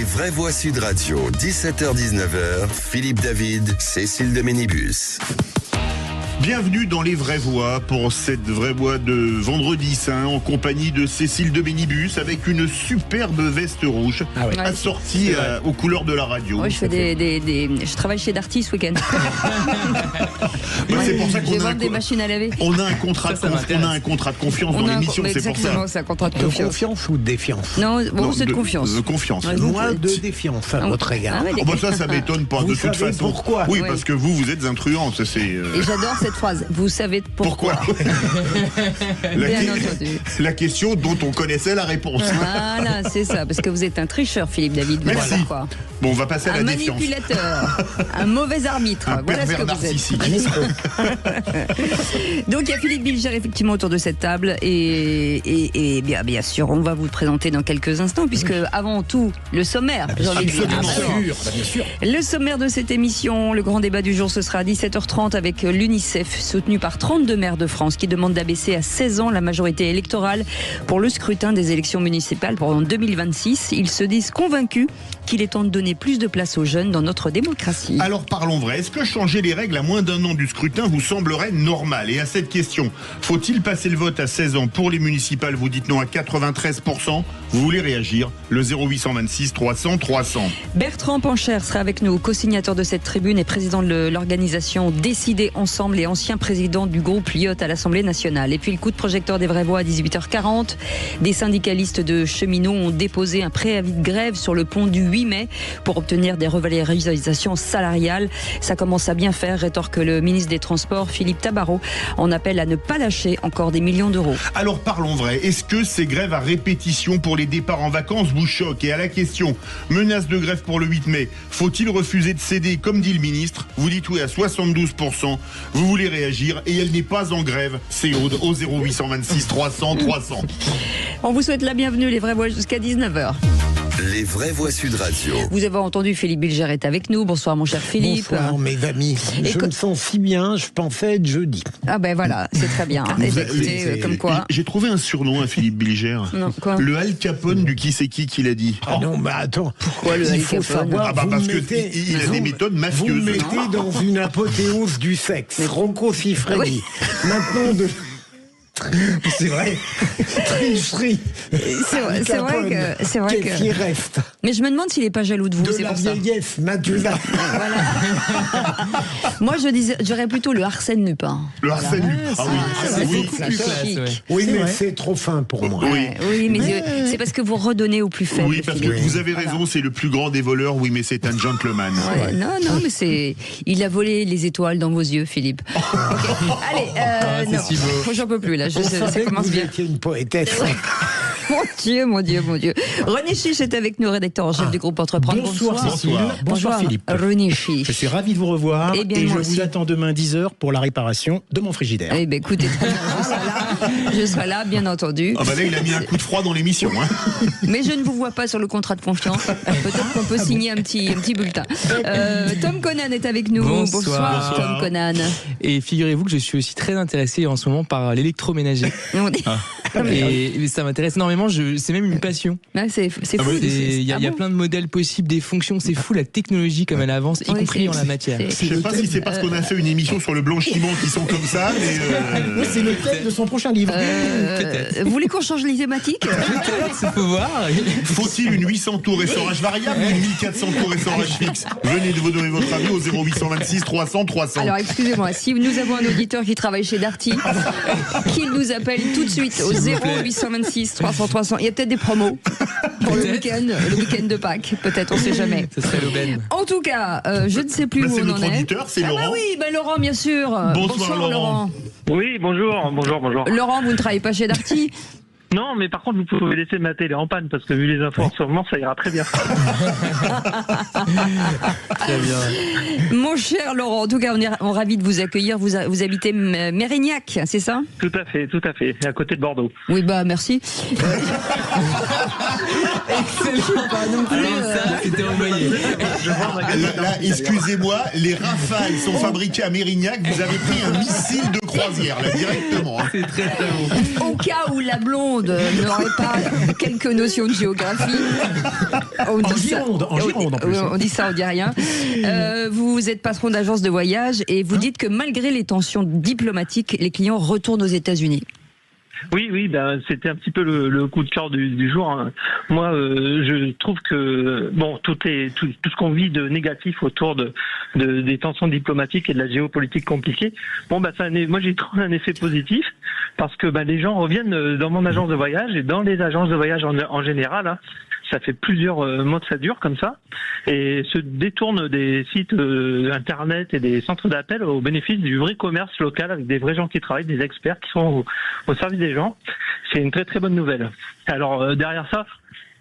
vraies voix Sud Radio, 17h-19h, Philippe David, Cécile de Ménibus. Bienvenue dans Les Vraies Voix pour cette vraie voix de vendredi saint en compagnie de Cécile de Bénibus avec une superbe veste rouge assortie aux couleurs de la radio. Ouais, je travaille chez Darty ce week-end. C'est pour ça qu'on a des machines à laver. On a un contrat de confiance dans l'émission, c'est pour ça. C'est un contrat de confiance. De confiance ou de défiance? Non, c'est de confiance. De confiance. Moi, de défiance à votre égard. Ça m'étonne pas de toute façon. Pourquoi? Oui, parce que vous êtes intruante. Et j'adore cette phrase. Vous savez pourquoi. Bien entendu. La question dont on connaissait la réponse. Voilà, c'est ça. Parce que vous êtes un tricheur, Philippe David. Merci. Voilà, quoi. Bon, on va passer à la défiance. Un manipulateur, un mauvais arbitre. Voilà ce que vous êtes. Donc il y a Philippe Bilger effectivement autour de cette table et bien sûr on va vous le présenter dans quelques instants puisque avant tout le sommaire, j'ai envie de dire. Bien sûr. Le sommaire de cette émission, le grand débat du jour, ce sera à 17h30 avec l'UNICEF soutenu par 32 maires de France qui demandent d'abaisser à 16 ans la majorité électorale pour le scrutin des élections municipales pour 2026. Ils se disent convaincus qu'il est temps de donner plus de place aux jeunes dans notre démocratie. Alors parlons vrai, est-ce que changer les règles à moins d'un an du scrutin vous semblerait normal? Et à cette question, faut-il passer le vote à 16 ans pour les municipales? Vous dites non à 93%. Vous voulez réagir? Le 0826 300 300. Bertrand Pancher sera avec nous, co-signateur de cette tribune et président de l'organisation Décider Ensemble et ancien président du groupe Lyotte à l'Assemblée nationale. Et puis le coup de projecteur des vraies voix à 18h40. Des syndicalistes de cheminots ont déposé un préavis de grève sur le pont du 8 mai pour obtenir des revalorisations salariales. Ça commence à bien faire, rétorque le ministre des Transports Philippe Tabarot. On appelle à ne pas lâcher encore des millions d'euros. Alors parlons vrai, est-ce que ces grèves à répétition pour les départs en vacances vous choquent? Et à la question, menace de grève pour le 8 mai, faut-il refuser de céder comme dit le ministre? Vous dites oui à 72%, vous voulez réagir et elle n'est pas en grève. C'est Aude au 0826 300 300. On vous souhaite la bienvenue, les vraies voix jusqu'à 19h. Les vraies voix Sud Radio. Vous avez entendu, Philippe Bilger est avec nous. Bonsoir mon cher Philippe. Bonsoir mes amis. Je me sens si bien, je pensais être jeudi. Ah ben voilà, c'est très bien. Écoutez, comme quoi. J'ai trouvé un surnom à Philippe Bilger. Non, quoi? Le Al Capone du qui c'est qui l'a dit. Ah non, mais attends. Pourquoi le Al Capone? Savoir, parce qu'il a des méthodes mafieuses. Vous me mettez dans une apothéose du sexe. Rocco Siffredi. Maintenant C'est vrai. Tricherie. C'est vrai que. Qui reste. Mais je me demande s'il n'est pas jaloux de vous. De la vieillesse, Mathusalem. Voilà. Moi, j'aurais plutôt le Arsène Lupin. Le Arsène Lupin. Ah oui, c'est plus chic. Oui, mais c'est trop fin pour moi. Oui, mais c'est parce que vous redonnez au plus faible. Oui, parce que vous avez raison, c'est le plus grand des voleurs. Oui, mais c'est un gentleman. Ouais. Non, mais il a volé les étoiles dans vos yeux, Philippe. Okay. Allez, c'est si beau. J'en peux plus là. Ça commence bien. Vous étiez une poétesse. Mon Dieu. René Chiche est avec nous, rédacteur en chef du groupe Entreprendre. Bonsoir Cécile. Bonsoir Philippe. René Chiche. Je suis ravi de vous revoir et je vous attends demain 10h pour la réparation de mon frigidaire. Eh bien écoutez, je serai là, bien entendu. Ah bah là, il a mis un coup de froid dans l'émission. Mais je ne vous vois pas sur le contrat de confiance. Peut-être qu'on peut signer un petit bulletin. Tom Conan est avec nous. Bonsoir. Tom Conan. Et figurez-vous que je suis aussi très intéressé en ce moment par l'électroménager. Et ça m'intéresse énormément. C'est même une passion. C'est fou. Il y a plein de modèles possibles, des fonctions. C'est fou la technologie comme elle avance, y compris en la matière. Je sais pas si c'est parce qu'on a fait une émission sur le blanchiment qui sont comme ça, mais c'est le thème de son prochain livre. Vous voulez qu'on change les thématiques? Peut-être, il faut voir. Faut-il une 800 tours essorage variable ou une 1400 tours essorage fixe? Venez de vous donner votre avis au 0826 300 300. Alors excusez-moi, si nous avons un auditeur qui travaille chez Darty, qu'il nous appelle tout de suite au 0826 300 300. Il y a peut-être des promos pour le week-end de Pâques. Peut-être, on ne sait jamais. Ce serait l'aubaine. En tout cas, je ne sais plus où on en est. C'est notre auditeur, c'est Laurent. Laurent, bien sûr. Bonsoir Laurent. Oui, bonjour. Laurent, vous ne travaillez pas chez Darty? Non, mais par contre, vous pouvez laisser ma télé en panne parce que vu les infos en ce moment, ça ira très bien. Très bien. Mon cher Laurent, en tout cas, on est ravis de vous accueillir. Vous habitez Mérignac, c'est ça? Tout à fait. À côté de Bordeaux. Oui, merci. Excellent. C'était envoyé. Là, excusez-moi, les Rafales sont fabriqués à Mérignac. Vous avez pris un missile de croisière, là, directement. C'est très très bon. Au cas où la blonde n'aurait pas quelques notions de géographie, on dit ça, on dit rien. Vous êtes patron d'agence de voyage et vous dites que malgré les tensions diplomatiques, les clients retournent aux États-Unis. Oui, ben c'était un petit peu le coup de cœur du jour. Hein. Moi, je trouve que tout ce qu'on vit de négatif autour des tensions diplomatiques et de la géopolitique compliquée, moi j'ai trouvé un effet positif parce que les gens reviennent dans mon agence de voyage et dans les agences de voyage en général. Hein, ça fait plusieurs mois que ça dure comme ça, et se détournent des sites internet et des centres d'appel au bénéfice du vrai commerce local avec des vrais gens qui travaillent, des experts qui sont au service des gens. C'est une très très bonne nouvelle. Alors derrière ça,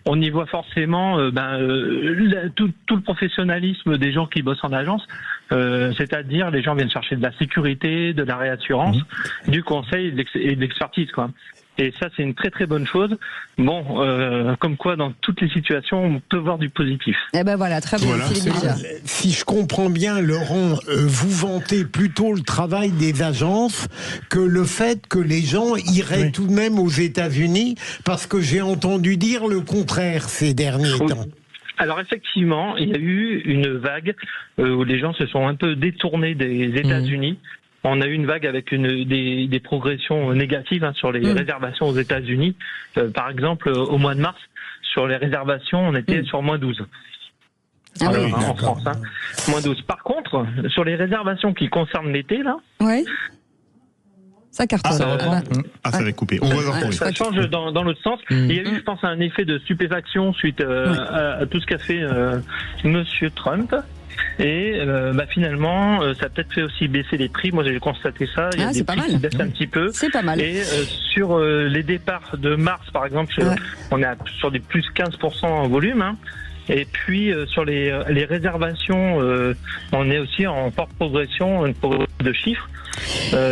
on y voit forcément tout le professionnalisme des gens qui bossent en agence, c'est-à-dire les gens viennent chercher de la sécurité, de la réassurance, du conseil et de l'expertise, quoi. Et ça, c'est une très très bonne chose. Comme quoi, dans toutes les situations, on peut voir du positif. Eh ben voilà, très bien. Voilà, si je comprends bien, Laurent, vous vantez plutôt le travail des agences que le fait que les gens iraient tout de même aux États-Unis, parce que j'ai entendu dire le contraire ces derniers temps. Alors effectivement, il y a eu une vague où les gens se sont un peu détournés des États-Unis. On a eu une vague avec des progressions négatives sur les réservations aux États-Unis. Par exemple, au mois de mars, sur les réservations, on était sur moins 12. En France, moins 12. Par contre, sur les réservations qui concernent l'été, là... Ouais. Ça cartonne. Ça reprend. Ça va couper. On va ça change dans l'autre sens. Il y a eu, je pense, un effet de stupéfaction suite à tout ce qu'a fait Monsieur Trump. Et finalement, ça a peut-être fait aussi baisser les prix. Moi, j'ai constaté ça. Il y a des prix qui baissent un petit peu. C'est pas mal. Et sur les départs de mars, par exemple, on est sur des plus 15% en volume. Hein. Et puis sur les réservations, on est aussi en forte progression de chiffres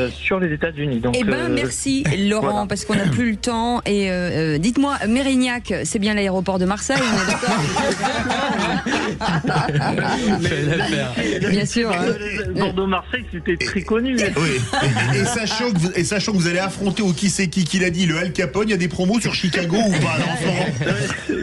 sur les États-Unis. Donc, merci Laurent, parce qu'on n'a plus le temps. Et dites-moi, Mérignac, c'est bien l'aéroport de Marseille, on est d'accord? Bien sûr. Bordeaux-Marseille, c'était très connu. Oui. Et sachant que vous allez affronter au qui c'est qui l'a dit, le Al Capone, il y a des promos sur Chicago ou pas en ce moment?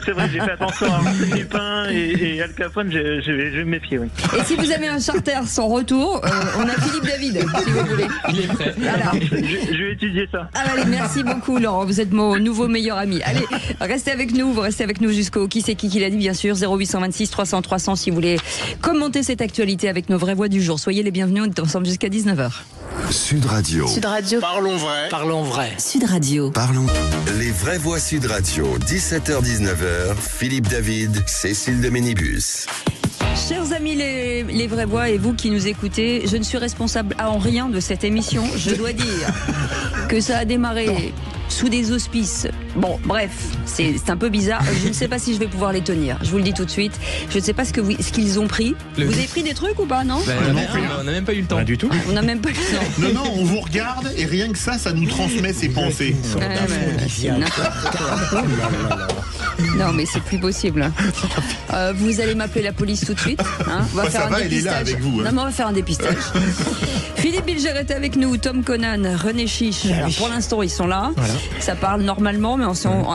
C'est vrai, j'ai fait attention à Marseille Lupin et Al Capone, je vais me méfier. Oui. Et si vous avez un charter sans retour, on a Philippe David, si vous voulez. Il est prêt. Voilà. Je vais étudier ça. Allez, merci beaucoup Laurent, vous êtes mon nouveau meilleur ami. Allez, restez avec nous, vous restez avec nous jusqu'au qui c'est qui l'a dit, bien sûr, 0826 300 300 si vous voulez commenter cette actualité avec nos vraies voix du jour. Soyez les bienvenus, on est ensemble jusqu'à 19h. Sud Radio. Sud Radio. Parlons vrai. Parlons vrai. Sud Radio. Parlons. Les vraies voix Sud Radio, 17h-19h, Philippe David, Cécile de Ménibus. Chers amis les vraies voix et vous qui nous écoutez, je ne suis responsable en rien de cette émission. Je dois dire que ça a démarré sous des auspices. Bon, bref, c'est un peu bizarre. Je ne sais pas si je vais pouvoir les tenir. Je vous le dis tout de suite. Je ne sais pas ce qu'ils ont pris. Vous avez pris des trucs ou pas, non? On n'a même pas eu le temps. Pas du tout. On n'a même pas eu le temps. Non, on vous regarde et rien que ça nous transmet ses pensées. Non, mais c'est plus possible. Vous allez m'appeler la police tout de suite. Hein, on va faire un dépistage. Elle est là avec vous. Non, mais on va faire un dépistage. Philippe Bilger est avec nous, Tom Conan, René Chiche. Alors, pour l'instant, ils sont là. Voilà. Ça parle normalement, mais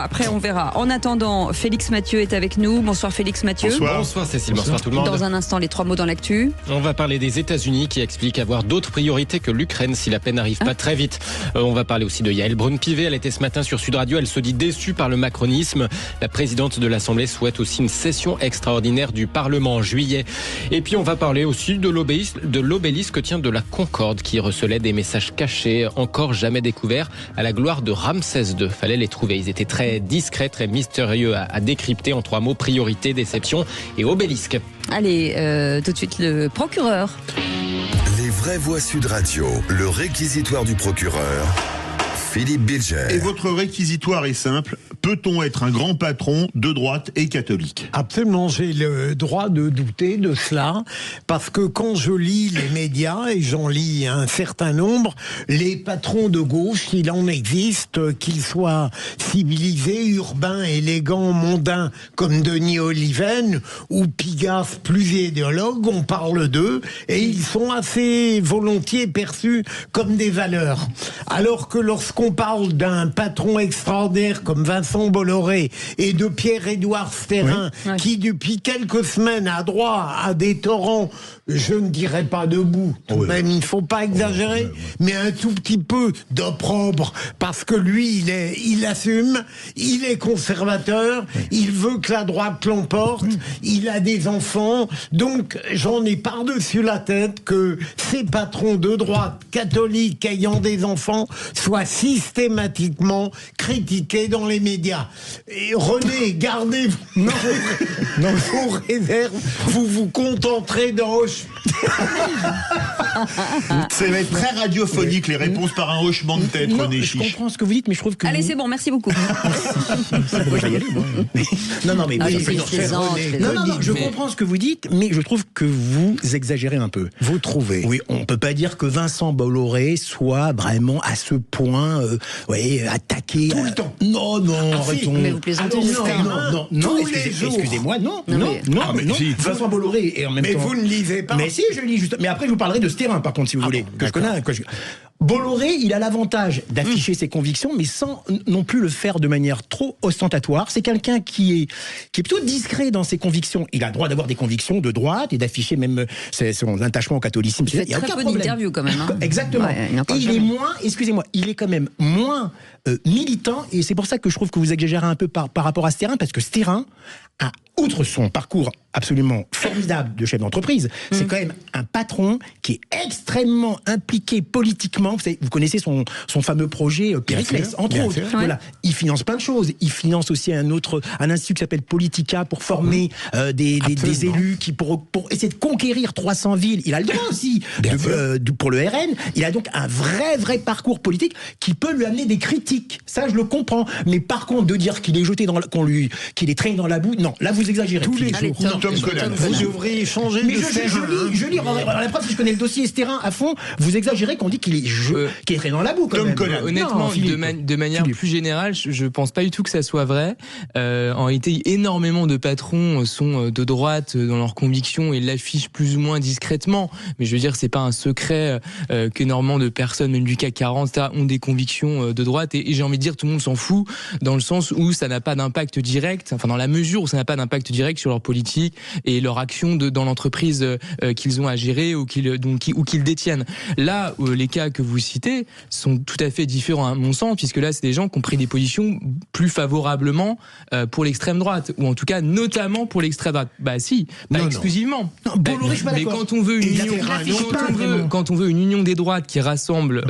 après, on verra. En attendant, Félix Mathieu est avec nous. Bonsoir, Félix Mathieu. Bonsoir Cécile, bonsoir tout le monde. Dans un instant, les 3 mots dans l'actu. On va parler des États-Unis qui expliquent avoir d'autres priorités que l'Ukraine si la paix n'arrive pas très vite. On va parler aussi de Yael Braun-Pivet. Elle était ce matin sur Sud Radio. Elle se dit déçue par le macronisme. La présidente de l'Assemblée souhaite aussi une session extraordinaire du Parlement en juillet. Et puis on va parler aussi de l'obélisque de la Concorde qui recelait des messages cachés encore jamais découverts à la gloire de Ramsès II. Fallait les trouver. Ils étaient très discrets, très mystérieux à décrypter en 3 mots: priorité, déception et obélisque. Allez, tout de suite le procureur. Les vraies voix Sud Radio, le réquisitoire du procureur. Philippe Bilger. Et votre réquisitoire est simple. Peut-on être un grand patron de droite et catholique ? Absolument, j'ai le droit de douter de cela, parce que quand je lis les médias, et j'en lis un certain nombre, les patrons de gauche, il en existe, qu'ils soient civilisés, urbains, élégants, mondains, comme Denis Oliven, ou Pigasse, plus idéologue, on parle d'eux, et ils sont assez volontiers perçus comme des valeurs. Alors que lorsqu'on parle d'un patron extraordinaire comme Vincent Bolloré et de Pierre-Édouard Stérin, qui depuis quelques semaines a droit à des torrents, je ne dirais pas debout, tout de même, il ne faut pas exagérer, mais un tout petit peu d'opprobre, parce que lui, il assume, il est conservateur, il veut que la droite l'emporte, il a des enfants, donc j'en ai par-dessus la tête que ces patrons de droite catholiques ayant des enfants soient systématiquement critiqués dans les médias. Et René, gardez-vous vos réserves, vous vous contenterez d'un hochement. Ça va être très radiophonique, les réponses par un hochement de tête, René Chiche. Je comprends ce que vous dites, mais je trouve que... Allez, c'est bon, merci beaucoup. Je comprends ce que vous dites, mais je trouve que vous exagérez un peu. Vous trouvez? Oui, on peut pas dire que Vincent Bolloré soit vraiment à ce point attaqué. Tout le temps. Non, arrêtons. Mais vous plaisantez. Non, excusez-moi, non. Vincent Bolloré est en même temps... Mais vous ne lisez pas. Mais si, je lis juste. Mais après, je vous parlerai de Stérin, par contre, si vous voulez. Que je connais. Bolloré, il a l'avantage d'afficher ses convictions, mais sans non plus le faire de manière trop ostentatoire. C'est quelqu'un qui est plutôt discret dans ses convictions. Il a le droit d'avoir des convictions de droite et d'afficher même son attachement au catholicisme. Il y a très peu d'interviews quand même. Exactement. Il est quand même moins militant, et c'est pour ça que je trouve que vous exagérez un peu par rapport à Stérin, parce que Stérin a, outre son parcours absolument formidable de chef d'entreprise, c'est quand même un patron qui est extrêmement impliqué politiquement. Vous connaissez son fameux projet Périclès, entre autres. Voilà. Il finance plein de choses. Il finance aussi un institut qui s'appelle Politica pour former des élus pour essayer de conquérir 300 villes. Il a le droit aussi pour le RN. Il a donc un vrai parcours politique qui peut lui amener des critiques. Ça, je le comprends. Mais par contre, de dire qu'il est jeté qu'il est traîné dans la boue, non. Là, vous exagérez. Tous les jours. Vous devriez changer de je lis. La preuve, si je connais le dossier Stérin à fond, vous exagérez qu'on dit qu'il est traîné dans la boue. Honnêtement, de manière plus générale, je pense pas du tout que ça soit vrai. En réalité, énormément de patrons sont de droite dans leurs convictions et l'affichent plus ou moins discrètement. Mais je veux dire, c'est pas un secret qu'énormément de personnes, même du CAC 40, ont des convictions de droite. Et j'ai envie de dire, tout le monde s'en fout, dans le sens où ça n'a pas d'impact direct, enfin dans la mesure où ça n'a pas d'impact direct sur leur politique et leur action dans l'entreprise qu'ils ont à gérer ou qu'ils détiennent. Là, les cas que vous citez sont tout à fait différents à mon sens, puisque là, c'est des gens qui ont pris des positions plus favorablement pour l'extrême droite, ou en tout cas notamment pour l'extrême droite. Bah si, pas exclusivement. Mais quand on veut une union des droites qui rassemble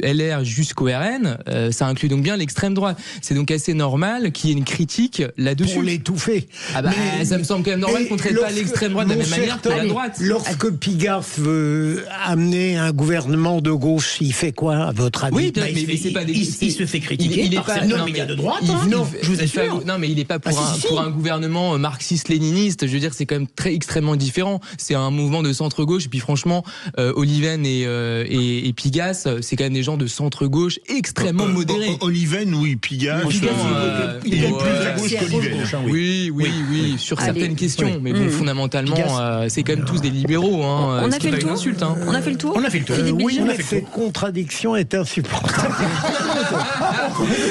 LR jusqu'au RN, ça inclut donc bien l'extrême droite. C'est donc assez normal qu'il y ait une critique là-dessus. Pour l'étouffer. Ça me semble quand même normal qu'on ne traite pas l'extrême droite de la même manière que la droite. Lorsque Pigasse veut amener un gouvernement de gauche, il fait quoi, à votre avis? Oui, mais c'est pas il se fait critiquer par certains médias de droite. Je vous assure. Non, mais il n'est pas pour un gouvernement marxiste-léniniste. Je veux dire, c'est quand même extrêmement différent. C'est un mouvement de centre-gauche. Et puis franchement, Oliven et Pigasse, c'est quand même des gens de centre-gauche extrêmement modérés. Oliven, oui. Pigasse, il est plus à gauche qu'Oliven. Oui, sur certaines questions. Mais bon, fondamentalement, c'est quand même tous des libéraux. On a fait le tour. On a fait le tour. Oui, mais cette contradiction est insupportable.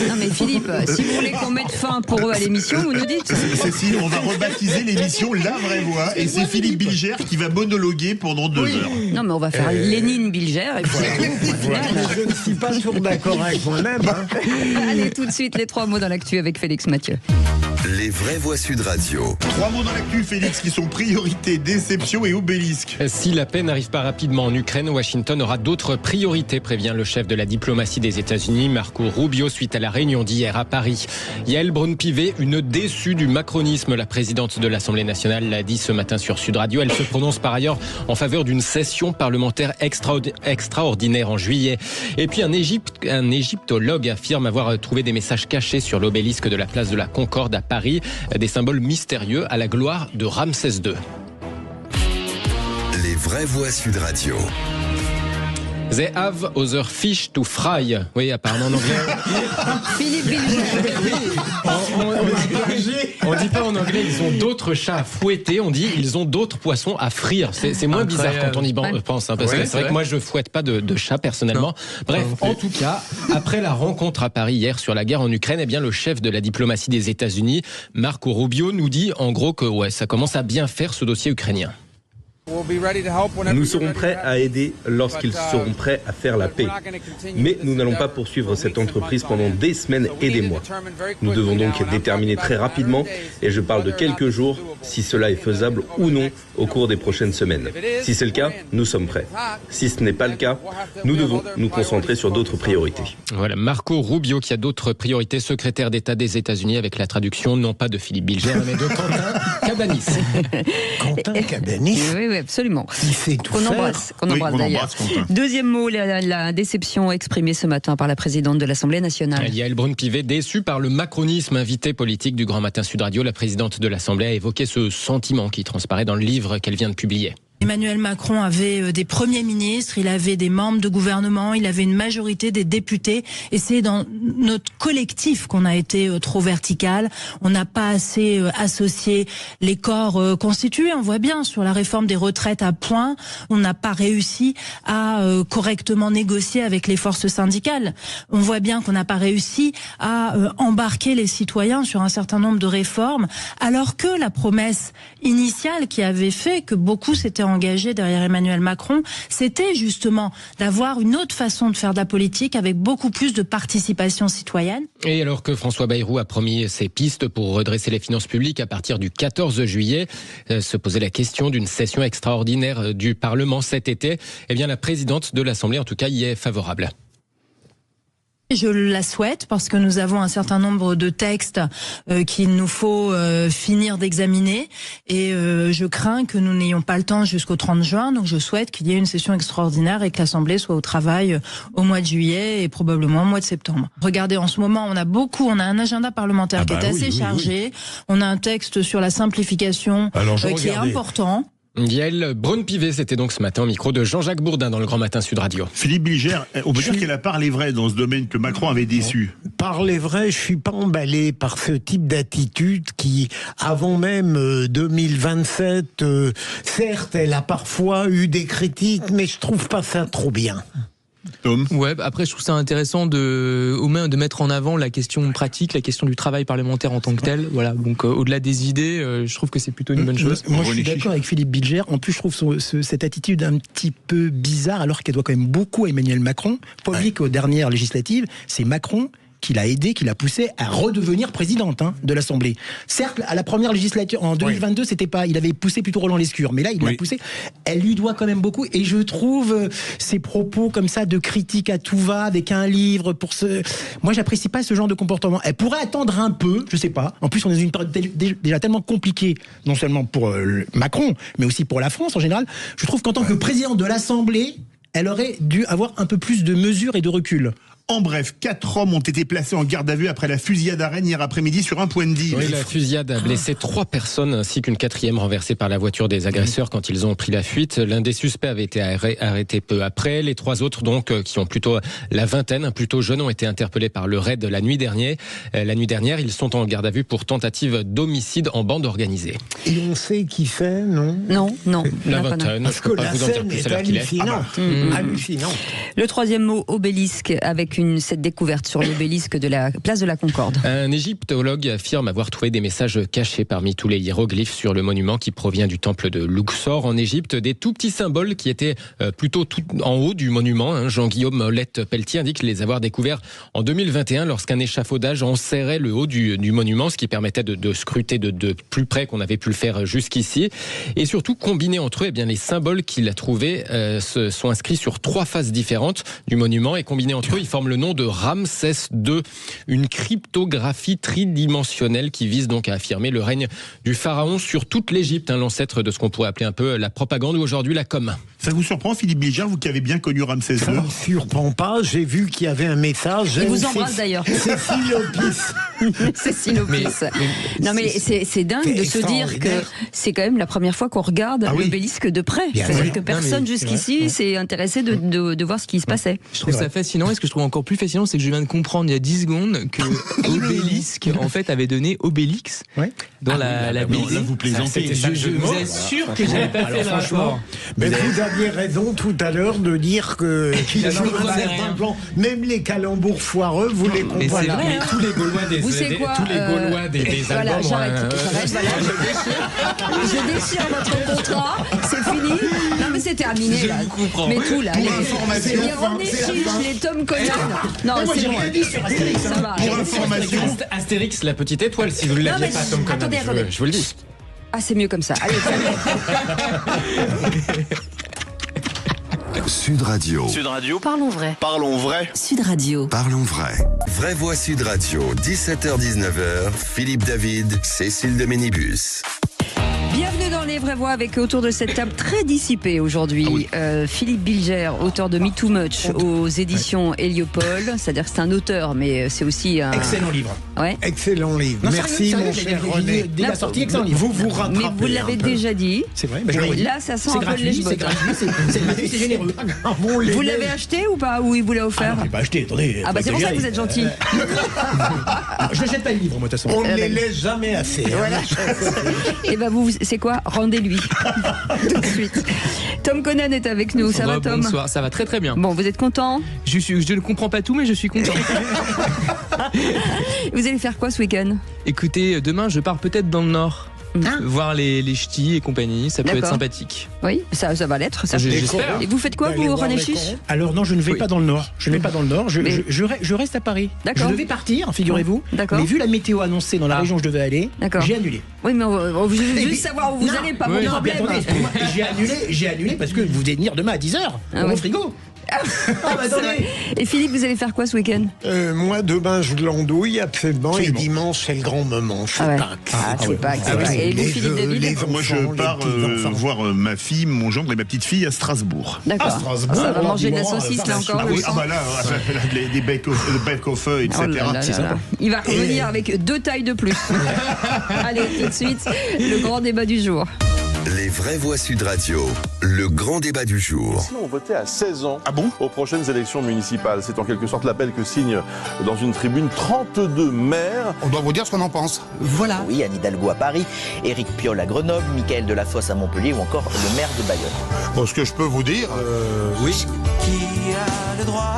Non mais Philippe, si vous voulez qu'on mette fin pour eux à l'émission, vous nous dites. Cécile, on va rebaptiser l'émission La Vraie Voix, et c'est Philippe Bilger qui va monologuer pendant 2 heures. Non mais on va faire Lénine Bilger et puis je ne suis pas toujours d'accord avec moi-même. Allez, tout de suite les 3 mots dans l'actu avec Félix Mathieu. Les Les vraies voix Sud Radio. 3 mots dans l'actu, Félix, qui sont priorité, déception et obélisque. Si la paix n'arrive pas rapidement en Ukraine, Washington aura d'autres priorités, prévient le chef de la diplomatie des États-Unis, Marco Rubio, suite à la réunion d'hier à Paris. Yael Braun-Pivet, une déçue du macronisme. La présidente de l'Assemblée nationale l'a dit ce matin sur Sud Radio. Elle se prononce par ailleurs en faveur d'une session parlementaire extraordinaire en juillet. Et puis un égyptologue affirme avoir trouvé des messages cachés sur l'obélisque de la place de la Concorde à Paris, des symboles mystérieux à la gloire de Ramsès II. Les vraies voix Sud Radio. They have other fish to fry. Oui, apparemment en anglais. Philippe Bilger. On dit pas en anglais, ils ont d'autres chats à fouetter, on dit ils ont d'autres poissons à frire. C'est moins bizarre quand on y pense, parce que c'est vrai que moi je fouette pas de chat personnellement. Bref, en tout cas, après la rencontre à Paris hier sur la guerre en Ukraine, eh bien le chef de la diplomatie des États-Unis, Marco Rubio, nous dit en gros que ça commence à bien faire ce dossier ukrainien. Nous serons prêts à aider lorsqu'ils seront prêts à faire la paix. Mais nous n'allons pas poursuivre cette entreprise pendant des semaines et des mois. Nous devons donc déterminer très rapidement, et je parle de quelques jours, si cela est faisable ou non au cours des prochaines semaines. Si c'est le cas, nous sommes prêts. Si ce n'est pas le cas, nous devons nous concentrer sur d'autres priorités. Voilà, Marco Rubio qui a d'autres priorités, secrétaire d'État des États-Unis, avec la traduction non pas de Philippe Bilger, mais de Quentin Cabanis. Quentin Cabanis. Oui, absolument. Il fait tout qu'on faire. embrasse d'ailleurs. Deuxième mot, la déception exprimée ce matin par la présidente de l'Assemblée nationale. Yael Braun-Pivet, déçue par le macronisme, invité politique du Grand Matin Sud Radio. La présidente de l'Assemblée a évoqué ce sentiment qui transparaît dans le livre qu'elle vient de publier. Emmanuel Macron avait des premiers ministres, il avait des membres de gouvernement, il avait une majorité des députés, et c'est dans notre collectif qu'on a été trop vertical. On n'a pas assez associé les corps constitués. On voit bien sur la réforme des retraites à point, on n'a pas réussi à correctement négocier avec les forces syndicales. On voit bien qu'on n'a pas réussi à embarquer les citoyens sur un certain nombre de réformes, alors que la promesse initiale qui avait fait que beaucoup s'étaient engagé derrière Emmanuel Macron, c'était justement d'avoir une autre façon de faire de la politique avec beaucoup plus de participation citoyenne. Et alors que François Bayrou a promis ses pistes pour redresser les finances publiques à partir du 14 juillet, se posait la question d'une session extraordinaire du Parlement cet été. Eh bien, la présidente de l'Assemblée, en tout cas, y est favorable. Je la souhaite parce que nous avons un certain nombre de textes qu'il nous faut finir d'examiner et je crains que nous n'ayons pas le temps jusqu'au 30 juin. Donc je souhaite qu'il y ait une session extraordinaire et que l'Assemblée soit au travail au mois de juillet et probablement au mois de septembre. Regardez, en ce moment, on a un agenda parlementaire qui est assez chargé. On a un texte sur la simplification qui est important. Yael Braun-Pivet, c'était donc ce matin au micro de Jean-Jacques Bourdin dans le Grand Matin Sud Radio. Philippe Bilger, on peut dire qu'elle a parlé vrai dans ce domaine que Macron avait déçu. Parler vrai, je suis pas emballé par ce type d'attitude qui, avant même 2027, certes, elle a parfois eu des critiques, mais je trouve pas ça trop bien. Tom. Ouais, après je trouve ça intéressant de mettre en avant la question pratique, la question du travail parlementaire en tant que tel. Voilà, donc au-delà des idées, je trouve que c'est plutôt une bonne chose. Moi je suis d'accord avec Philippe Bilger. En plus je trouve cette attitude un petit peu bizarre alors qu'elle doit quand même beaucoup à Emmanuel Macron. Pas oublier qu'aux dernières législatives, c'est Macron qui l'a aidé, qui l'a poussé à redevenir présidente de l'Assemblée. Certes, à la première législature, en 2022, c'était pas, il avait poussé plutôt Roland Lescure, mais là, il l'a poussé. Elle lui doit quand même beaucoup, et je trouve ces propos comme ça de critique à tout va, avec un livre moi, j'apprécie pas ce genre de comportement. Elle pourrait attendre un peu, je sais pas. En plus, on est dans une période déjà tellement compliquée, non seulement pour Macron, mais aussi pour la France en général. Je trouve qu'en tant que présidente de l'Assemblée, elle aurait dû avoir un peu plus de mesure et de recul. En bref, 4 hommes ont été placés en garde à vue après la fusillade à Rennes hier après-midi sur un point de deal. Oui, la fusillade a blessé 3 personnes ainsi qu'une 4e renversée par la voiture des agresseurs quand ils ont pris la fuite. L'un des suspects avait été arrêté peu après. Les 3 autres, donc, qui ont plutôt la vingtaine, plutôt jeunes, ont été interpellés par le raid la nuit dernière. Ils sont en garde à vue pour tentative d'homicide en bande organisée. Et on sait qui fait, non ? Non. La vingtaine, parce que la scène est hallucinante. Hallucinant. Le 3e mot, obélisque, avec avec cette découverte sur l'obélisque de la place de la Concorde. Un égyptologue affirme avoir trouvé des messages cachés parmi tous les hiéroglyphes sur le monument qui provient du temple de Luxor en Égypte. Des tout petits symboles qui étaient plutôt tout en haut du monument. Jean-Guillaume Molette-Pelletier indique les avoir découverts en 2021 lorsqu'un échafaudage enserrait le haut du monument, ce qui permettait de scruter de plus près qu'on avait pu le faire jusqu'ici. Et surtout, combinés entre eux, eh bien, les symboles qu'il a trouvés sont inscrits sur 3 faces différentes du monument et combinés entre eux, ils forment le nom de Ramsès II, une cryptographie tridimensionnelle qui vise donc à affirmer le règne du pharaon sur toute l'Égypte, l'ancêtre de ce qu'on pourrait appeler un peu la propagande ou aujourd'hui la com. Ça vous surprend, Philippe Bilger, vous qui avez bien connu Ramsès II? Ça ne me surprend pas, j'ai vu qu'il y avait un message. Il vous embrasse d'ailleurs. Cécile Opis. Cécile Opis. Non mais c'est dingue de se dire que c'est quand même la première fois qu'on regarde l'obélisque de près. C'est-à-dire que personne jusqu'ici s'est intéressé de voir ce qui se passait. Je trouve ça fascinant, et ce que je trouve encore plus fascinant, c'est que je viens de comprendre il y a 10 secondes que Obélisque en fait avait donné Obélix dans la BD. Là, vous plaisantez. Je vous assure que j'avais pas fait le rapport. Mais vous aviez raison tout à l'heure de dire que même les calembours foireux, vous les comprenez. C'est vrai, mais tous les Gaulois des voilà, albums. j'arrête. Voilà, je déchire votre contrat, c'est fini. Non mais c'est terminé là. Mais tout là. C'est les René Chiche, les Tom Conan. Non, c'est bon. Ça va. Pour information, Astérix, la petite étoile, si vous ne l'aviez pas, Tom Conan. Attendez. Je vous le dis. Ah, c'est mieux comme ça. Allez, Sud Radio. Parlons vrai. Sud Radio. Parlons vrai. Vraie Voix Sud Radio, 17h-19h, Philippe David, Cécile de Ménibus. Bienvenue dans Les Vraies Voix avec autour de cette table très dissipée aujourd'hui. Philippe Bilger, auteur de Me Too Much aux éditions Héliopole. C'est-à-dire que c'est un auteur, mais c'est aussi un... Excellent livre. Ouais. Excellent livre. Non, merci sérieux, mon cher René. Dès la sortie, excellent livre. Vous vous rattrapez. Mais vous l'avez déjà dit. C'est vrai. Bah, oui. Là, ça sent c'est un peu gratuit, le c'est gratuit, c'est généreux. Vous l'avez acheté ou pas? Ou il vous l'a offert? Je l'ai pas acheté, attendez. Ah bah c'est pour ça que vous êtes gentil. Je ne jette pas les livres, moi, de toute façon. On ne les laisse jamais assez. Voilà. Et ben vous, c'est quoi? Rendez-lui. Tout de suite. Tom Conan est avec nous. Ça va, Tom? Bonsoir, ça va très très bien. Bon, vous êtes content? Je ne comprends pas tout, mais je suis content. Vous allez faire quoi ce week-end? Écoutez, demain je pars peut-être dans le Nord. Voir les ch'tis et compagnie, ça peut être sympathique. Oui, ça va l'être. J'espère. Et vous faites quoi, vous, René Chiche? Alors non, je ne vais pas dans le Nord. Je reste à Paris. D'accord. Je devais partir, figurez-vous. D'accord. Mais vu la météo annoncée dans la région où je devais aller, j'ai annulé. Oui, mais on veut juste savoir où vous allez, pas mon problème. Attendez, j'ai annulé parce que vous allez venir demain à 10h pour mon frigo. Et Philippe, vous allez faire quoi ce week-end? Moi, demain, je l'andouille absolument. Et dimanche, c'est le grand moment. C'est Pâques. Et vous, Philippe David? moi je pars voir ma fille, mon gendre et ma petite fille à Strasbourg. D'accord. Ça va manger de la saucisse là encore. Des bake-off, etc. C'est sympa. Il va revenir avec 2 tailles de plus. Allez, tout de suite, le grand débat du jour. Les Vraies Voix Sud Radio, le grand débat du jour. On votait à 16 ans aux prochaines élections municipales. C'est en quelque sorte l'appel que signent dans une tribune 32 maires. On doit vous dire ce qu'on en pense. Voilà. Oui, Anne Hidalgo à Paris, Éric Piolle à Grenoble, Mickaël Delafosse à Montpellier ou encore le maire de Bayonne. Bon, ce que je peux vous dire, oui. Qui a le droit?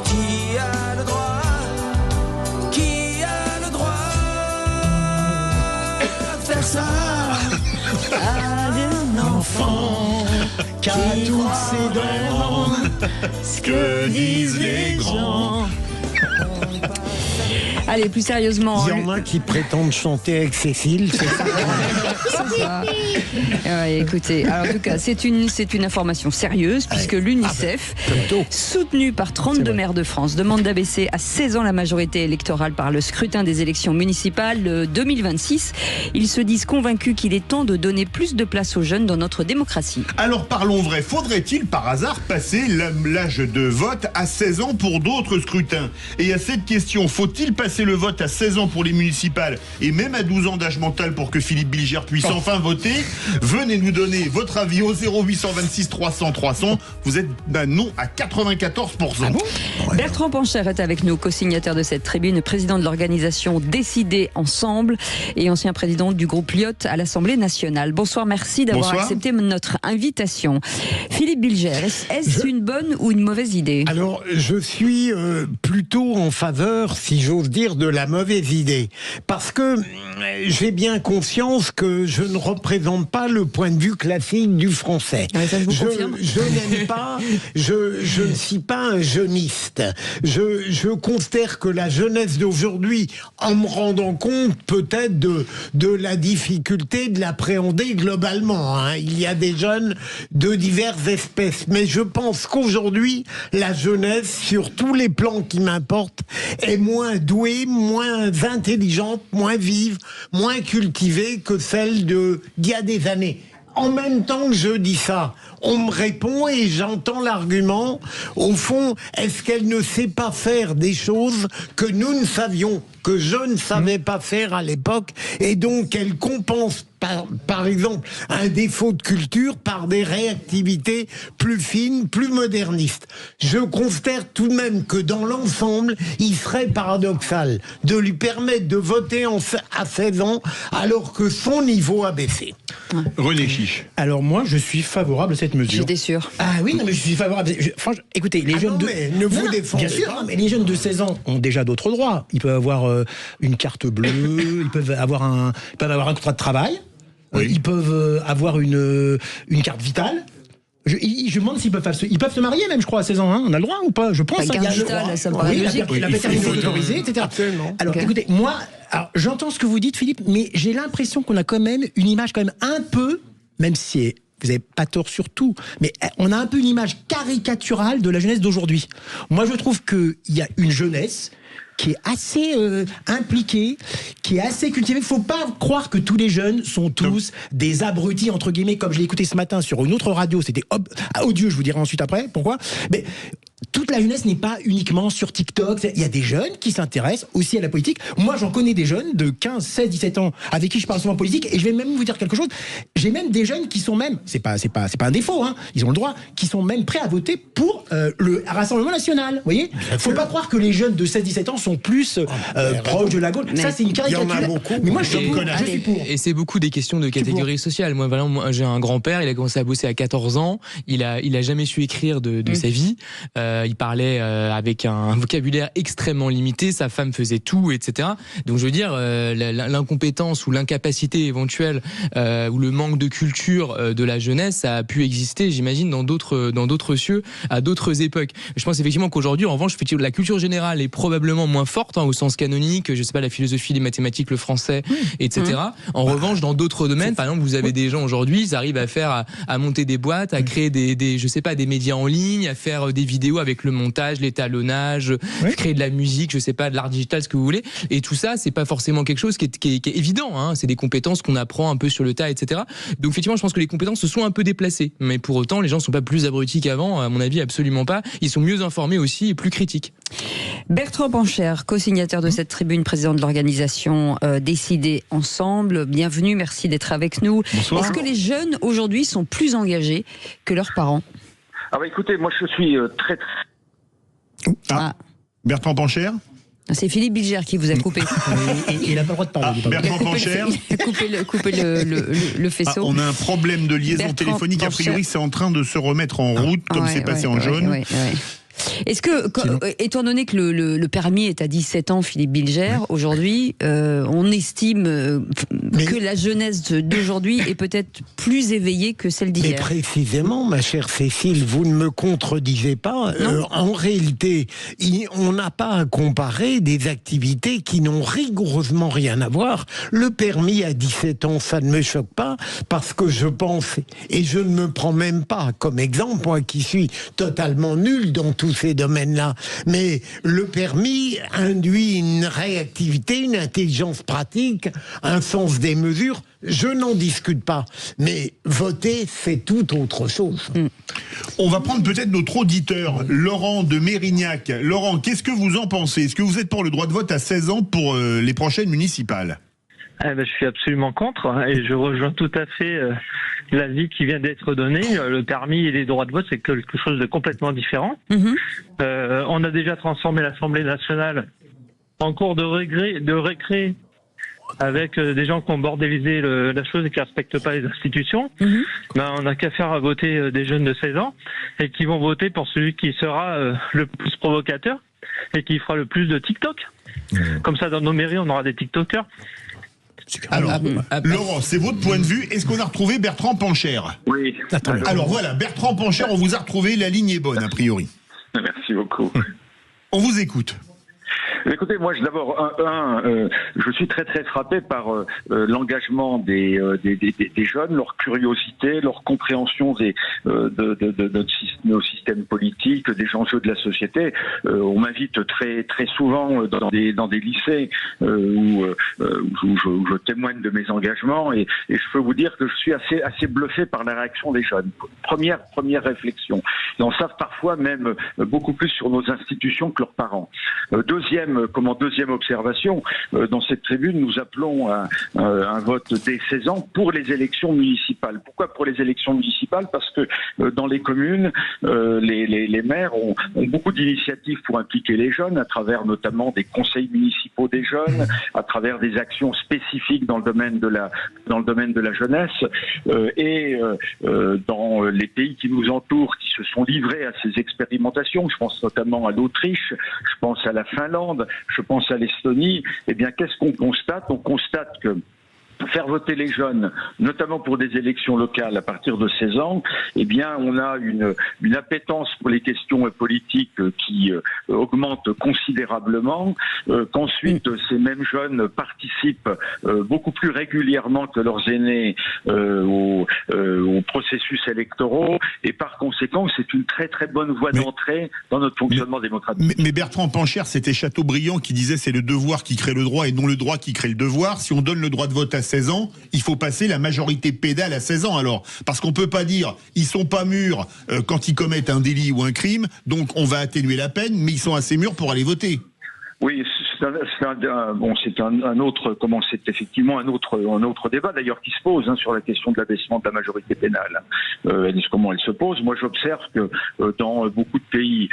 Qui a le droit? Qui a le droit de faire ça? Un enfant qui a toutes ses dents, ce que disent les gens. Allez, plus sérieusement. Il y en a qui prétendent chanter avec Cécile, c'est ça. C'est ça. Ouais, écoutez, alors, en tout cas, c'est une information sérieuse puisque l'UNICEF, soutenu par 32 maires de France, demande d'abaisser à 16 ans la majorité électorale par le scrutin des élections municipales de 2026. Ils se disent convaincus qu'il est temps de donner plus de place aux jeunes dans notre démocratie. Alors parlons vrai, faudrait-il par hasard passer l'âge de vote à 16 ans pour d'autres scrutins? Et à cette question, faut-il passer passer le vote à 16 ans pour les municipales et même à 12 ans d'âge mental pour que Philippe Bilger puisse enfin voter. Venez nous donner votre avis au 0826 300 300. Vous êtes d'un non à 94%. Ah bon ? Bertrand Pancher est avec nous, co-signateur de cette tribune, président de l'organisation Décider Ensemble et ancien président du groupe Lyot à l'Assemblée nationale. Bonsoir, merci d'avoir accepté notre invitation. Philippe Bilger, est-ce une bonne ou une mauvaise idée ? Alors, je suis plutôt en faveur, si j'ose dire, de la mauvaise idée. Parce que j'ai bien conscience que je ne représente pas le point de vue classique du français. Ouais, ça, je vous confirme. Je n'aime pas, je ne suis pas un jeuniste. Je considère que la jeunesse d'aujourd'hui, en me rendant compte peut-être de la difficulté de l'appréhender globalement, hein. Il y a des jeunes de diverses espèces, mais je pense qu'aujourd'hui, la jeunesse, sur tous les plans qui m'importent, est moins douée, moins intelligente, moins vive, moins cultivée que celle d'il y a des années. En même temps que je dis ça, on me répond et j'entends l'argument, au fond, est-ce qu'elle ne sait pas faire des choses que nous ne savions, que je ne savais pas faire à l'époque, et donc elle compense par exemple un défaut de culture par des réactivités plus fines, plus modernistes. Je considère tout de même que dans l'ensemble, il serait paradoxal de lui permettre de voter à 16 ans alors que son niveau a baissé. René Chiche. Alors moi, je suis favorable à cette mesure. J'étais sûr. Ah oui, non mais je suis favorable. Franchement, écoutez, les jeunes ne vous défendez bien sûr, pas. non, mais les jeunes de 16 ans ont déjà d'autres droits. Ils peuvent avoir une carte bleue, ils peuvent avoir un contrat de travail, ils peuvent avoir une carte vitale. Je me demande s'ils peuvent se marier même, je crois, à 16 ans. Hein. On a le droit ou pas ? Je pense. La carte vitale, ça me paraît logique. La paternité autorisée, etc. Absolument. Alors, écoutez, moi, j'entends ce que vous dites, Philippe, mais j'ai l'impression qu'on a quand même une image quand même un peu, même si vous n'avez pas tort sur tout, mais on a un peu une image caricaturale de la jeunesse d'aujourd'hui. Moi, je trouve qu'il y a une jeunesse qui est assez impliqué, qui est assez cultivé. Il ne faut pas croire que tous les jeunes sont tous des abrutis, entre guillemets, comme je l'ai écouté ce matin sur une autre radio. C'était odieux, je vous dirai ensuite après pourquoi. Mais toute la jeunesse n'est pas uniquement sur TikTok. Il y a des jeunes qui s'intéressent aussi à la politique. Moi, j'en connais des jeunes de 15, 16, 17 ans avec qui je parle souvent politique. Et je vais même vous dire quelque chose. J'ai même des jeunes qui sont même, c'est pas un défaut, hein, ils ont le droit, qui sont même prêts à voter pour le Rassemblement National. Vous voyez ? Faut pas croire que les jeunes de 16, 17 ans sont plus proches de la gauche. Ça, c'est une caricature. Il y en a beaucoup. Mais moi, je suis pour. Et c'est beaucoup des questions de catégorie sociale. Moi, j'ai un grand-père, il a commencé à bosser à 14 ans. Il a jamais su écrire de sa vie. Il parlait avec un vocabulaire extrêmement limité. Sa femme faisait tout, etc. Donc, je veux dire, l'incompétence ou l'incapacité éventuelle ou le manque de culture de la jeunesse, ça a pu exister, j'imagine, dans d'autres cieux, à d'autres époques. Je pense effectivement qu'aujourd'hui, en revanche, la culture générale est probablement moins forte au sens canonique, je sais pas, la philosophie, les mathématiques, le français, etc. En revanche, dans d'autres domaines, par exemple, vous avez des gens aujourd'hui, ils arrivent à faire, à monter des boîtes, à créer je sais pas, des médias en ligne, à faire des vidéos avec le montage, l'étalonnage, créer de la musique, je sais pas, de l'art digital, ce que vous voulez. Et tout ça, c'est pas forcément quelque chose qui est évident, hein. C'est des compétences qu'on apprend un peu sur le tas, etc. Donc, effectivement, je pense que les compétences se sont un peu déplacées. Mais pour autant, les gens sont pas plus abrutis qu'avant, à mon avis, absolument pas. Ils sont mieux informés aussi et plus critiques. Bertrand Pancher, co-signateur de cette tribune, président de l'organisation Décider Ensemble. Bienvenue, merci d'être avec nous. Bonsoir. Est-ce que les jeunes aujourd'hui sont plus engagés que leurs parents ? Écoutez, moi je suis très... Bertrand Pancher ? C'est Philippe Bilger qui vous a coupé. Il n'a pas le droit de parler. Bertrand Pancher. Coupez le faisceau. On a un problème de liaison téléphonique. A priori, c'est en train de se remettre en route, comme c'est passé en jaune. Est-ce que, étant donné que le permis est à 17 ans, Philippe Bilger, aujourd'hui, on estime que la jeunesse d'aujourd'hui est peut-être plus éveillée que celle d'hier ? Mais précisément, ma chère Cécile, vous ne me contredisez pas. En réalité, on n'a pas à comparer des activités qui n'ont rigoureusement rien à voir. Le permis à 17 ans, ça ne me choque pas, parce que je pense, et je ne me prends même pas comme exemple, moi qui suis totalement nul dans tout tous ces domaines-là. Mais le permis induit une réactivité, une intelligence pratique, un sens des mesures. Je n'en discute pas. Mais voter, c'est tout autre chose. On va prendre peut-être notre auditeur, Laurent de Mérignac. Laurent, qu'est-ce que vous en pensez? Est-ce que vous êtes pour le droit de vote à 16 ans pour les prochaines municipales? Je suis absolument contre et je rejoins tout à fait l'avis qui vient d'être donné. Le permis et les droits de vote, c'est quelque chose de complètement différent. On a déjà transformé l'Assemblée nationale en cours de récré avec des gens qui ont bordélisé la chose et qui ne respectent pas les institutions. On n'a qu'à faire voter des jeunes de 16 ans et qui vont voter pour celui qui sera le plus provocateur et qui fera le plus de TikTok. Comme ça, dans nos mairies, on aura des TikTokers. Alors, Laurent, c'est votre point de vue. Est-ce qu'on a retrouvé Bertrand Pancher? Oui. Alors voilà, Bertrand Pancher, on vous a retrouvé, la ligne est bonne, a priori. Merci beaucoup. On vous écoute. Écoutez, moi, d'abord, je suis très très frappé par l'engagement des jeunes, leur curiosité, leur compréhension de nos systèmes politiques, des enjeux de la société. On m'invite très très souvent dans des lycées où je témoigne de mes engagements et je peux vous dire que je suis assez bluffé par la réaction des jeunes. Première réflexion. Ils en savent parfois même beaucoup plus sur nos institutions que leurs parents. Deuxième observation, dans cette tribune, nous appelons à un vote dès 16 ans pour les élections municipales. Pourquoi pour les élections municipales? Parce que dans les communes, les maires ont beaucoup d'initiatives pour impliquer les jeunes, à travers notamment des conseils municipaux des jeunes, à travers des actions spécifiques dans le domaine de la jeunesse, et dans les pays qui nous entourent, qui se sont livrés à ces expérimentations. Je pense notamment à l'Autriche, je pense à la Finlande, je pense à l'Estonie. Eh bien, qu'est-ce qu'on constate? On constate que faire voter les jeunes, notamment pour des élections locales à partir de 16 ans, eh bien, on a une appétence pour les questions politiques qui augmente considérablement, qu'ensuite ces mêmes jeunes participent beaucoup plus régulièrement que leurs aînés aux processus électoraux, et par conséquent, c'est une très très bonne voie d'entrée dans notre fonctionnement démocratique. Mais Bertrand Pancher, c'était Chateaubriand qui disait c'est le devoir qui crée le droit et non le droit qui crée le devoir. Si on donne le droit de vote à 16 ans, il faut passer la majorité pédale à 16 ans alors. Parce qu'on peut pas dire, ils sont pas mûrs quand ils commettent un délit ou un crime, donc on va atténuer la peine, mais ils sont assez mûrs pour aller voter. Oui, c'est effectivement un autre débat d'ailleurs qui se pose sur la question de l'abaissement de la majorité pénale. Comment elle se pose? Moi, j'observe que dans beaucoup de pays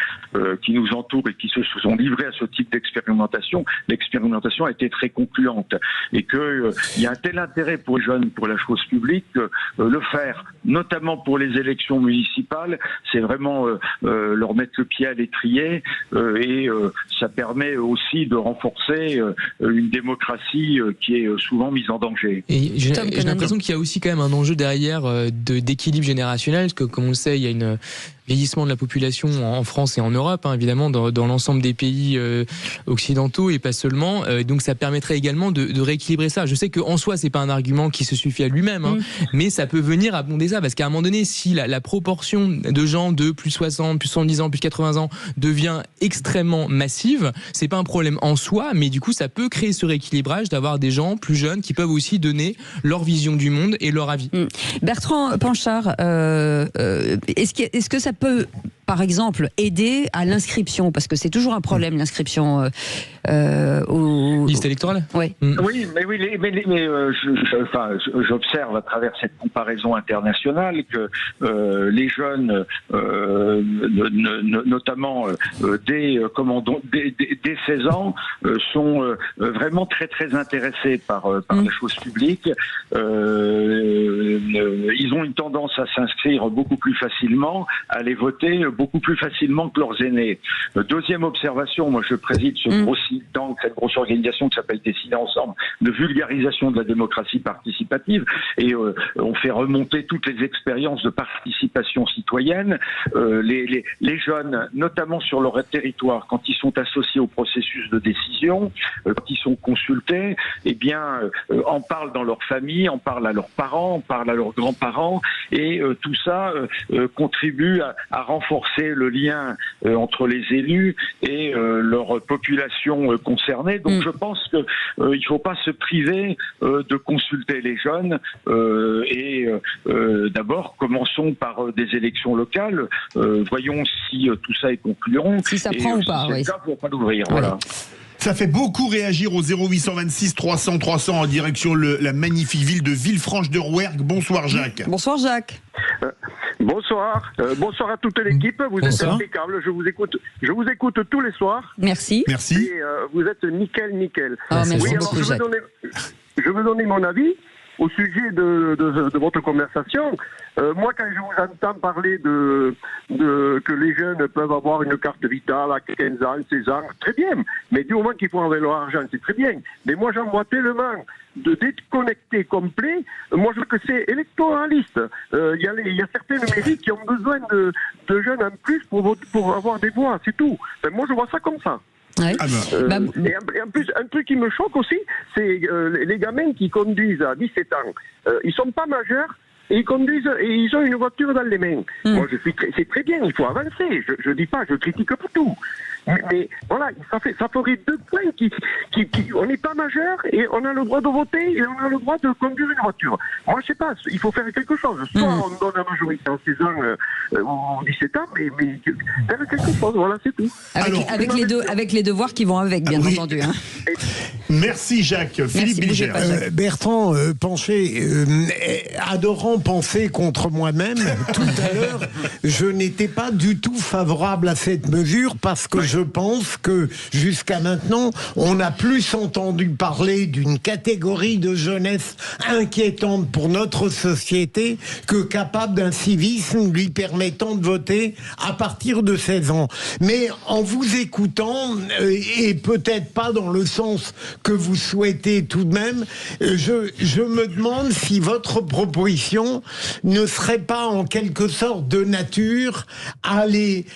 qui nous entourent et qui se sont livrés à ce type d'expérimentation, l'expérimentation a été très concluante et que il y a un tel intérêt pour les jeunes, pour la chose publique, que le faire, notamment pour les élections municipales, c'est vraiment leur mettre le pied à l'étrier et ça permet aussi de renforcer une démocratie qui est souvent mise en danger. Et j'ai l'impression qu'il y a aussi quand même un enjeu derrière d'équilibre générationnel, parce que comme on le sait, il y a une vieillissement de la population en France et en Europe, évidemment, dans l'ensemble des pays occidentaux et pas seulement. Donc ça permettrait également de rééquilibrer ça. Je sais qu'en soi, c'est pas un argument qui se suffit à lui-même, mais ça peut venir abonder ça, parce qu'à un moment donné, si la proportion de gens de plus 60, plus 70 ans, plus 80 ans devient extrêmement massive, c'est pas un problème en soi, mais du coup, ça peut créer ce rééquilibrage d'avoir des gens plus jeunes qui peuvent aussi donner leur vision du monde et leur avis. Bertrand Pancher, est-ce que ça peut, par exemple, aider à l'inscription, parce que c'est toujours un problème, l'inscription aux listes électorales. Oui. Oui, mais j'observe à travers cette comparaison internationale que les jeunes, notamment dès 16 ans, sont vraiment très très intéressés par la chose publique. Ils ont une tendance à s'inscrire beaucoup plus facilement, à aller voter beaucoup plus facilement que leurs aînés. Deuxième observation, moi je préside ce gros think, cette grosse organisation qui s'appelle Décider Ensemble, de vulgarisation de la démocratie participative, et on fait remonter toutes les expériences de participation citoyenne. Les jeunes, notamment sur leur territoire, quand ils sont associés au processus de décision, quand ils sont consultés, eh bien, en parlent dans leur famille, en parlent à leurs parents, en parlent à leurs grands-parents, et tout ça contribue à renforcer le lien entre les élus et leur population concernée. Donc je pense qu'il ne faut pas se priver de consulter les jeunes, et d'abord commençons par des élections locales, voyons si tout ça est concluant. Si ça prend ou pas, oui. Ça, faut pas l'ouvrir, voilà. Ça fait beaucoup réagir au 0826 300 300 en direction la magnifique ville de Villefranche-de-Rouergue. Bonsoir Jacques. Bonsoir Jacques. Bonsoir. Bonsoir à toute l'équipe. Vous êtes impeccable. Je vous écoute tous les soirs. Merci. Merci. Et vous êtes nickel. Merci oui, beaucoup, alors je veux donner mon avis au sujet de votre conversation. Moi, quand je vous entends parler que les jeunes peuvent avoir une carte vitale à 15 ans, 16 ans, très bien. Mais du moment qu'ils font avec leur argent, c'est très bien. Mais moi, j'en vois tellement de déconnectés complets. Moi, je veux que c'est électoraliste. Il y a certaines mairies qui ont besoin de jeunes en plus pour avoir des voix, c'est tout. Moi, je vois ça comme ça. Ouais. Et en plus, un truc qui me choque aussi, c'est les gamins qui conduisent à 17 ans. Ils sont pas majeurs et ils conduisent et ils ont une voiture dans les mains. Moi, c'est très bien, il faut avancer. Je dis pas, je critique pas tout. Mais voilà, ça ferait 2 points on n'est pas majeur et on a le droit de voter et on a le droit de conduire une voiture. Moi, je sais pas, il faut faire quelque chose. Soit on donne la majorité en 16 ans ou 17 ans, mais faire quelque chose, voilà, c'est tout. Avec les devoirs qui vont avec, bien entendu. Hein. Merci Jacques. Philippe Bilger. Bertrand Pancher, adorant penser contre moi-même, tout à l'heure, je n'étais pas du tout favorable à cette mesure parce que je pense que jusqu'à maintenant, on a plus entendu parler d'une catégorie de jeunesse inquiétante pour notre société que capable d'un civisme lui permettant de voter à partir de 16 ans. Mais en vous écoutant, et peut-être pas dans le sens que vous souhaitez tout de même, je me demande si votre proposition ne serait pas en quelque sorte de nature à les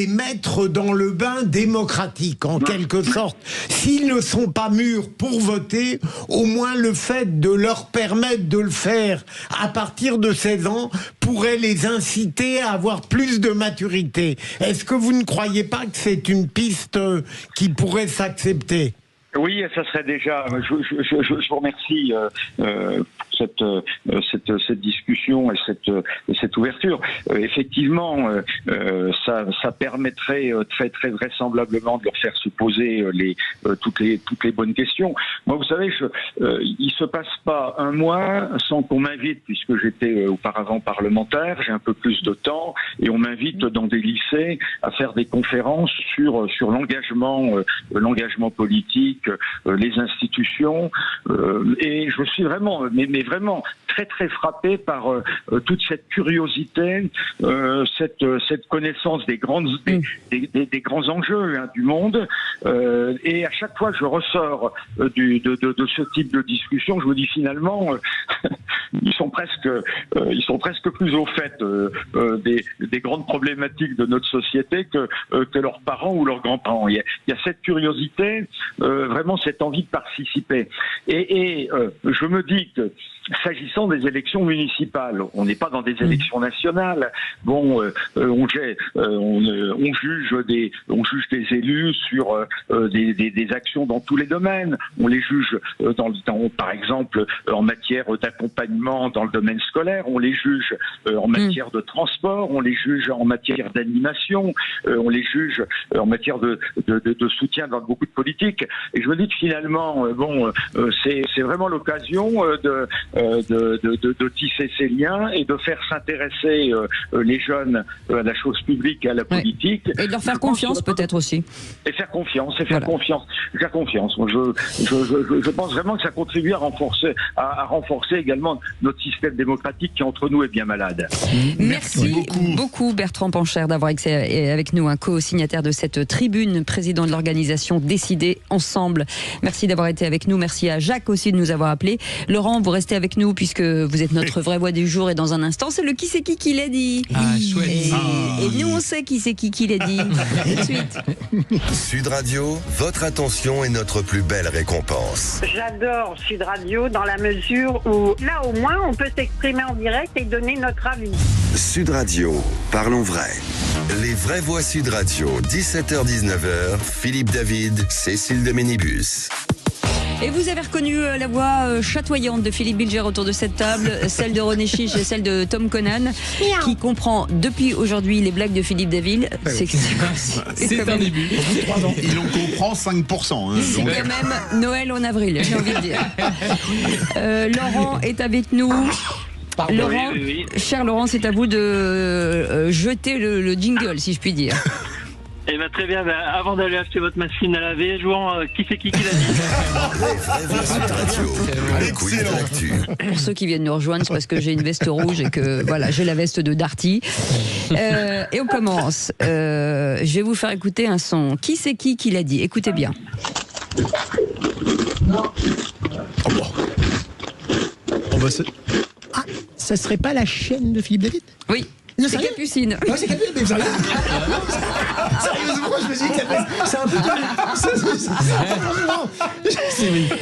mettre dans le bain démocratique, en quelque sorte. S'ils ne sont pas mûrs pour voter, au moins le fait de leur permettre de le faire à partir de 16 ans pourrait les inciter à avoir plus de maturité. Est-ce que vous ne croyez pas que c'est une piste qui pourrait s'accepter ? Oui, ça serait déjà. Je vous remercie pour cette discussion et cette ouverture. Effectivement, ça permettrait très très vraisemblablement de leur faire se poser toutes les bonnes questions. Moi, vous savez, il se passe pas un mois sans qu'on m'invite, puisque j'étais auparavant parlementaire, j'ai un peu plus de temps, et on m'invite dans des lycées à faire des conférences sur l'engagement politique, les institutions, et je suis vraiment, mais vraiment très très frappé par toute cette curiosité, cette connaissance des grands enjeux du monde, et à chaque fois que je ressors de ce type de discussion, je vous dis finalement ils sont presque plus au fait des grandes problématiques de notre société que leurs parents ou leurs grands-parents. Il y a cette curiosité, vraiment cette envie de participer. Et je me dis que s'agissant des élections municipales, on n'est pas dans des élections nationales. Bon, on juge des élus sur des actions dans tous les domaines. On les juge par exemple en matière d'accompagnement dans le domaine scolaire. On les juge en matière de transport. On les juge en matière d'animation. On les juge en matière de soutien dans beaucoup de politiques. Et je me dis que finalement, c'est vraiment l'occasion de tisser ces liens et de faire s'intéresser les jeunes à la chose publique et à la politique. Et de leur faire confiance peut-être aussi. Et faire confiance. Faire confiance. Je pense vraiment que ça contribue à renforcer également notre système démocratique qui entre nous est bien malade. Merci beaucoup Bertrand Pancher d'avoir été avec nous, un co-signataire de cette tribune, président de l'organisation Décider Ensemble. Merci d'avoir été avec nous. Merci à Jacques aussi de nous avoir appelés. Laurent, vous restez avec avec nous puisque vous êtes notre vraie voix du jour et dans un instant, c'est le qui c'est qui l'a dit. Ah, chouette. Et nous, on sait qui c'est qui l'a dit. Tout de suite. Sud Radio, votre attention est notre plus belle récompense. J'adore Sud Radio dans la mesure où, là au moins, on peut s'exprimer en direct et donner notre avis. Sud Radio, parlons vrai. Les vraies voix Sud Radio, 17h-19h, Philippe David, Cécile de Ménibus. Et vous avez reconnu la voix chatoyante de Philippe Bilger autour de cette table, celle de René Chiche et celle de Tom Conan, qui comprend depuis aujourd'hui les blagues de Philippe David. C'est un début. Il en comprend 5%. C'est quand même Noël en avril, j'ai envie de dire. Laurent est avec nous. Pardon. Laurent, oui. Cher Laurent, c'est à vous de jeter le jingle, si je puis dire. Eh ben très bien, avant d'aller acheter votre machine à laver, jouons qui c'est qui l'a dit. Excellent. Pour ceux qui viennent nous rejoindre, c'est parce que j'ai une veste rouge et que voilà, j'ai la veste de Darty. Et on commence. Je vais vous faire écouter un son. Qui c'est qui l'a dit? Écoutez bien. Ça serait pas la chaîne de Philippe David? Oui. Non, c'est Capucine. Ouais, c'est Capucine, mais sérieusement, je me suis dit que c'est un peu.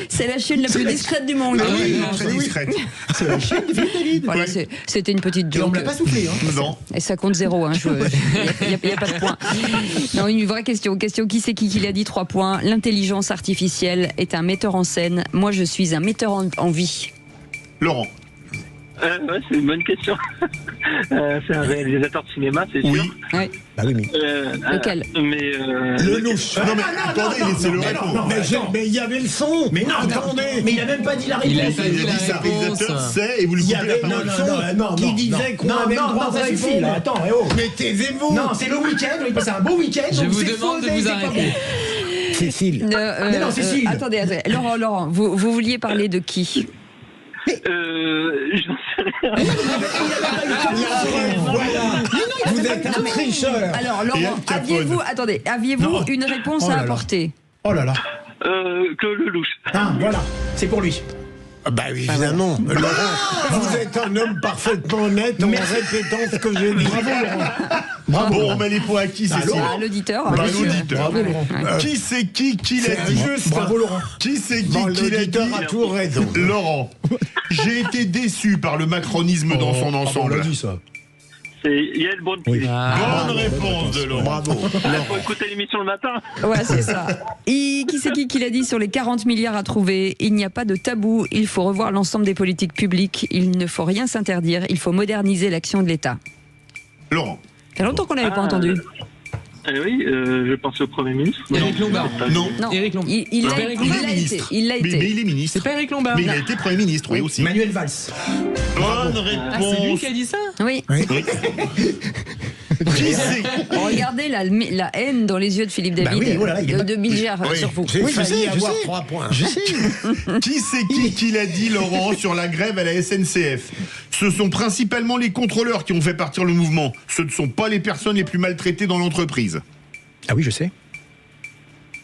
C'est la chaîne la plus discrète du monde. Ah oui, très discrète. C'est la chaîne de Philippe David. Voilà, c'était une petite joke. Et on me l'a pas soufflé. Non. Et ça compte 0. Il n'y a pas de point. Non, une vraie question. Qui c'est qui l'a dit? 3 points. L'intelligence artificielle est un metteur en scène. Moi, je suis un metteur en vie. Laurent. Ouais, c'est une bonne question. C'est un réalisateur de cinéma, c'est sûr. Oui. Bah oui, mais. Lequel? Le louche. Non, mais attendez, laissez-le répondre. Mais il y avait le son. Mais non, attendez. Mais il a même pas dit la réponse. Il a dit ça. Le réalisateur sait et vous lui coupez la parole. Non, qui disait qu'on avait le droit de répondre. Attends, mais taisez-vous. Non, c'est le week-end. On est passé un beau week-end. Je vous demande de vous arrêter. Cécile. Mais non, Cécile. Attendez. Laurent, vous vouliez parler de qui? J'en sais rien. Vous êtes un tricheur. Alors, Laurent, aviez-vous une réponse à apporter? Oh là là. Que le louche. Ah, voilà. C'est pour lui. Bah évidemment. Laurent, vous êtes un homme parfaitement honnête en répétant ce que j'ai dit. Bravo, Laurent. Bravo. Bon, on met les points à qui, Cécile? À l'auditeur. Bravo, Laurent. Qui c'est qui l'a dit? Bravo, Laurent. Qui c'est qui l'a dit? L'auditeur a tout raison. Laurent, j'ai été déçu par le macronisme dans son ensemble. On l'a dit, ça. C'est Yael Braun-Pivet. Bonne réponse de Laurent. Bravo. Faut écouter l'émission le matin. Ouais, c'est ça. Qui c'est qui l'a dit sur les 40 milliards à trouver? Il n'y a pas de tabou. Il faut revoir l'ensemble des politiques publiques. Il ne faut rien s'interdire. Il faut moderniser l'action de l'État. Laurent. Ça fait longtemps qu'on n'avait pas entendu. Oui, je pense au Premier ministre. Éric Lombard. Non. Éric Lombard. Il l'a été. Mais il est ministre. C'est pas Éric Lombard. Mais il a été Premier ministre, oui, aussi. Manuel Valls. Bonne réponse. Ah, c'est lui qui a dit ça? Oui. Qui c'est? Regardez la haine dans les yeux de Philippe David, de Bilger sur vous. J'ai failli avoir 3 points. Je sais. Qui c'est qui l'a dit, Laurent, sur la grève à la SNCF? Ce sont principalement les contrôleurs qui ont fait partir le mouvement. Ce ne sont pas les personnes les plus maltraitées dans l'entreprise. Ah oui, je sais.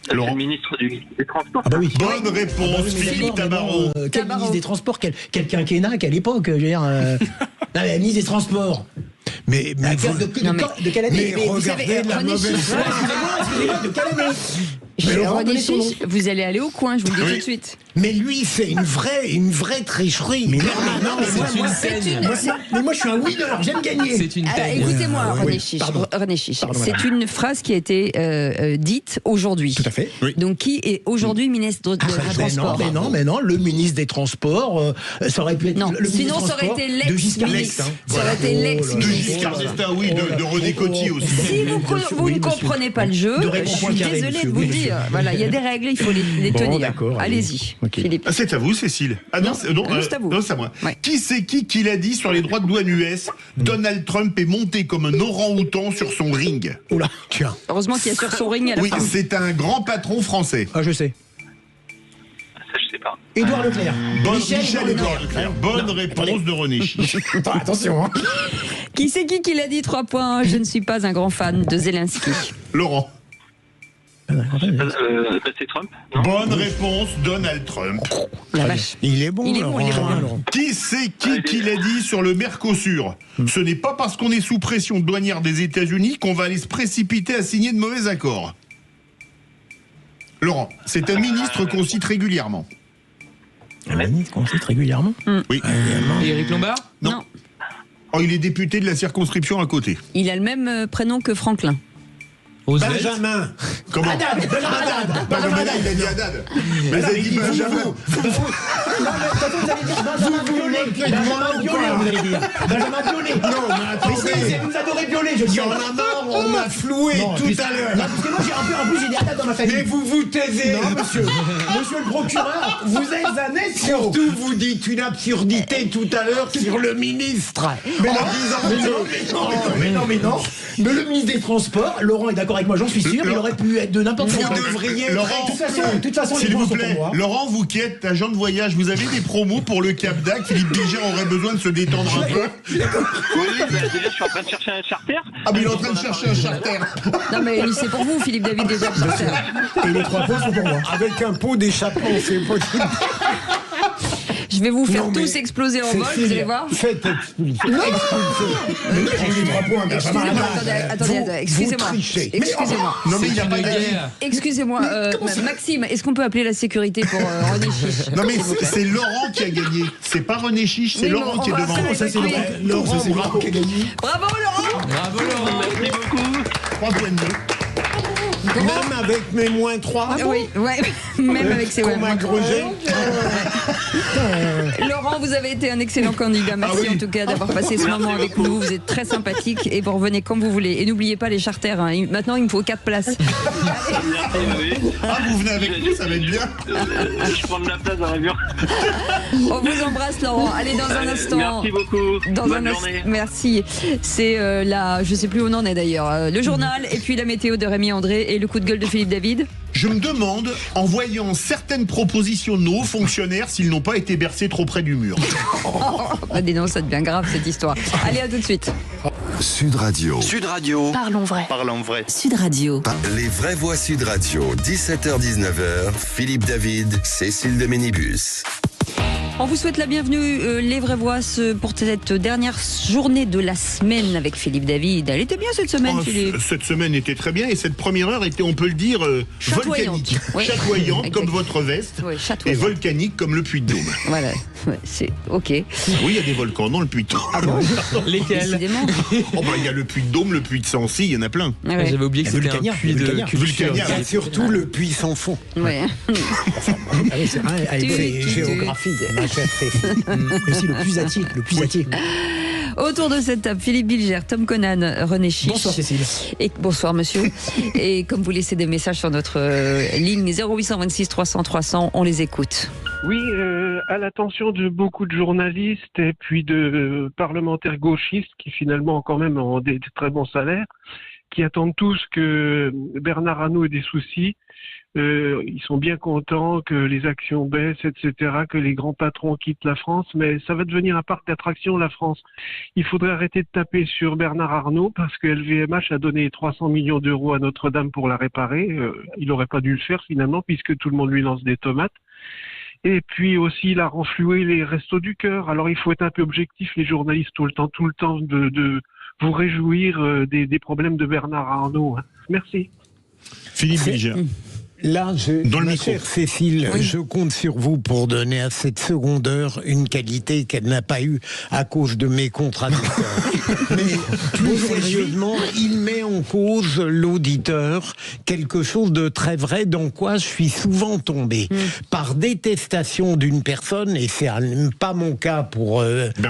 C'est le ministre des Transports. Ah bah oui. Bonne réponse, Philippe Tabarot. Quel ministre des Transports? Quel quinquennat? Quelle époque? Je veux dire. Non, mais ministre des Transports. Mais de quelle année? Mais regardez la mauvaise foi. Excusez-moi, de quelle année? René Chiche, vous allez aller au coin, je vous le dis tout de suite. Mais lui, c'est une vraie tricherie. Mais non, mais moi je suis un winner, j'aime gagner. C'est une peine. Écoutez-moi, René Chiche. C'est une phrase qui a été dite aujourd'hui. Tout à fait. Oui. Donc qui est aujourd'hui ministre des Transports? Mais non, le ministre des Transports, ça aurait pu être non, le ministre sinon ça aurait été l'ex-ministre. Ça aurait été De l'ex-ministre. Giscard d'Estaing, oui, de René Coty aussi. Si vous ne comprenez pas le jeu, je suis désolée de vous le dire. Voilà, il y a des règles, il faut les tenir. D'accord. Allez-y, Philippe. Ah, c'est à vous, Cécile. Ah non, c'est à vous. Non, c'est à moi. Ouais. Qui c'est qui l'a dit sur les droits de douane US? Donald Trump est monté comme un orang-outan sur son ring. Oula, tiens. Heureusement qu'il y a sur son ring à la Oui, fin. c'est un grand patron français. Ah, je sais. Je sais pas. Édouard Leclerc. Michel Édouard Leclerc. Bonne réponse de René Chiche. Attention. Hein. Qui c'est qui l'a dit? 3 points. Je ne suis pas un grand fan de Zelensky. Laurent. C'est Trump. Non. Bonne réponse, Donald Trump. La vache. Il est bon. Il est bon, il est bon. Laurent. Qui c'est qui l'a dit sur le Mercosur? Ce n'est pas parce qu'on est sous pression douanière des États-Unis qu'on va aller se précipiter à signer de mauvais accords. Laurent, c'est un ministre qu'on cite régulièrement. Un ministre qu'on cite régulièrement? Oui. Éric Lombard? Non. Oh, il est député de la circonscription à côté. Il a le même prénom que Franklin. Benjamin. Comment? Haddad. Benjamin, il a dit Haddad. Mais il a dit Benjamin. Non, mais quand vous allez dire Benjamin Biolay, vous allez dire. Benjamin Biolay. Non, mais attendez. Vous adorez Biolay, je Il sais. y en a marre, on m'a floué tout à l'heure. Non, parce que moi, en plus, j'ai des Haddad dans ma famille. Mais vous vous taisez. Non, monsieur. Monsieur le procureur, vous êtes un escroc. Surtout, vous dites une absurdité tout à l'heure sur le ministre. Mais en non, disant mais non. Mais le ministre des Transports, Laurent est d'accord avec moi, j'en suis sûr, il aurait pu être de n'importe Vous quoi. devriez... Laurent, de toute façon, les s'il points vous sont plaît, pour moi. Laurent, vous qui êtes agent de voyage, vous avez des promos pour le Cap d'Agde? Philippe Bilger aurait besoin de se détendre un peu. Oui, déjà, je suis en train de chercher un charter. Ah, mais il est en train de chercher un charter. Non, mais c'est pour vous, Philippe David, déjà. Et les 3 points sont pour moi. Avec un pot d'échappement, c'est possible. Je vais vous faire Non, mais tous exploser en vol, vous allez voir. Faites expulser. J'ai eu 3 points. Excusez-moi, attendez, excusez-moi. Excusez-moi. Non, mais il n'y a pas de Excusez-moi, Maxime, est-ce qu'on peut appeler la sécurité pour René Chiche? Non, mais c'est Laurent qui a gagné. C'est pas René Chiche, c'est Oui, Laurent mais qui est on va devant. faire Ça, c'est Laurent qui a gagné. Bravo, Laurent. Bravo Laurent. Merci beaucoup. 3 points de deux. Même avec mes -3. Oui, ouais, même avec ses Comme un Greget. Laurent, vous avez été un excellent candidat. Merci en tout cas d'avoir passé ce moment avec nous. Vous êtes très sympathique et vous revenez quand vous voulez. Et n'oubliez pas les charters. Hein. Maintenant, il me faut 4 places. Ah, vous venez avec nous, ça va être bien. Je prends de la place dans l'avion. On vous embrasse, Laurent. Allez, dans un instant. Merci beaucoup. Bonne journée. Merci. C'est je sais plus où on en est d'ailleurs. Le journal et puis la météo de Rémi André et le coup de gueule de Philippe David. Je me demande, en voyant certaines propositions de nos hauts fonctionnaires, s'ils n'ont pas été bercés trop près du mur. Dis donc, ça devient grave cette histoire. Allez, à tout de suite. Sud Radio. Sud Radio. Parlons vrai. Parlons vrai. Sud Radio. Les vraies voix Sud Radio. 17h-19h. Philippe David, Cécile de Ménibus. On vous souhaite la bienvenue, les vraies voix, pour cette dernière journée de la semaine avec Philippe David. Elle était bien cette semaine, Philippe. Cette semaine était très bien et cette première heure était, on peut le dire, volcanique. Oui. Chatoyante comme votre veste et volcanique comme le Puy-de-Dôme. Voilà, c'est ok. Oui, il y a des volcans dans le Puy-de-Dôme. Ah bon? Lesquels? Décidément. Oh bah, il y a le Puy-de-Dôme, le Puy de Sancy, il y en a plein. Ah ouais. J'avais oublié que c'était un puits de culture. Il y a surtout le puits sans fond. Ouais. C'est géographie. Mais aussi le puisatic. Autour de cette table, Philippe Bilger, Tom Conan, René Chiche. Bonsoir Cécile. Et bonsoir monsieur. Et comme vous laissez des messages sur notre ligne 0826 300 300, on les écoute. Oui, à l'attention de beaucoup de journalistes et puis de parlementaires gauchistes qui finalement quand même ont des très bons salaires, qui attendent tous que Bernard Arnault ait des soucis. Ils sont bien contents que les actions baissent, etc., que les grands patrons quittent la France, mais ça va devenir un parc d'attractions, la France. Il faudrait arrêter de taper sur Bernard Arnault parce que LVMH a donné 300 millions d'euros à Notre-Dame pour la réparer. Il n'aurait pas dû le faire finalement puisque tout le monde lui lance des tomates. Et puis aussi, il a renfloué les Restos du Cœur. Alors il faut être un peu objectif, les journalistes, tout le temps de vous réjouir des problèmes de Bernard Arnault. Merci. Philippe Bilger. Là, ma chère Cécile, je compte sur vous pour donner à cette seconde heure une qualité qu'elle n'a pas eue à cause de mes contradicteurs. Mais plus sérieusement, il met en cause l'auditeur, quelque chose de très vrai dans quoi je suis souvent tombé. Par détestation d'une personne, et c'est pas mon cas pour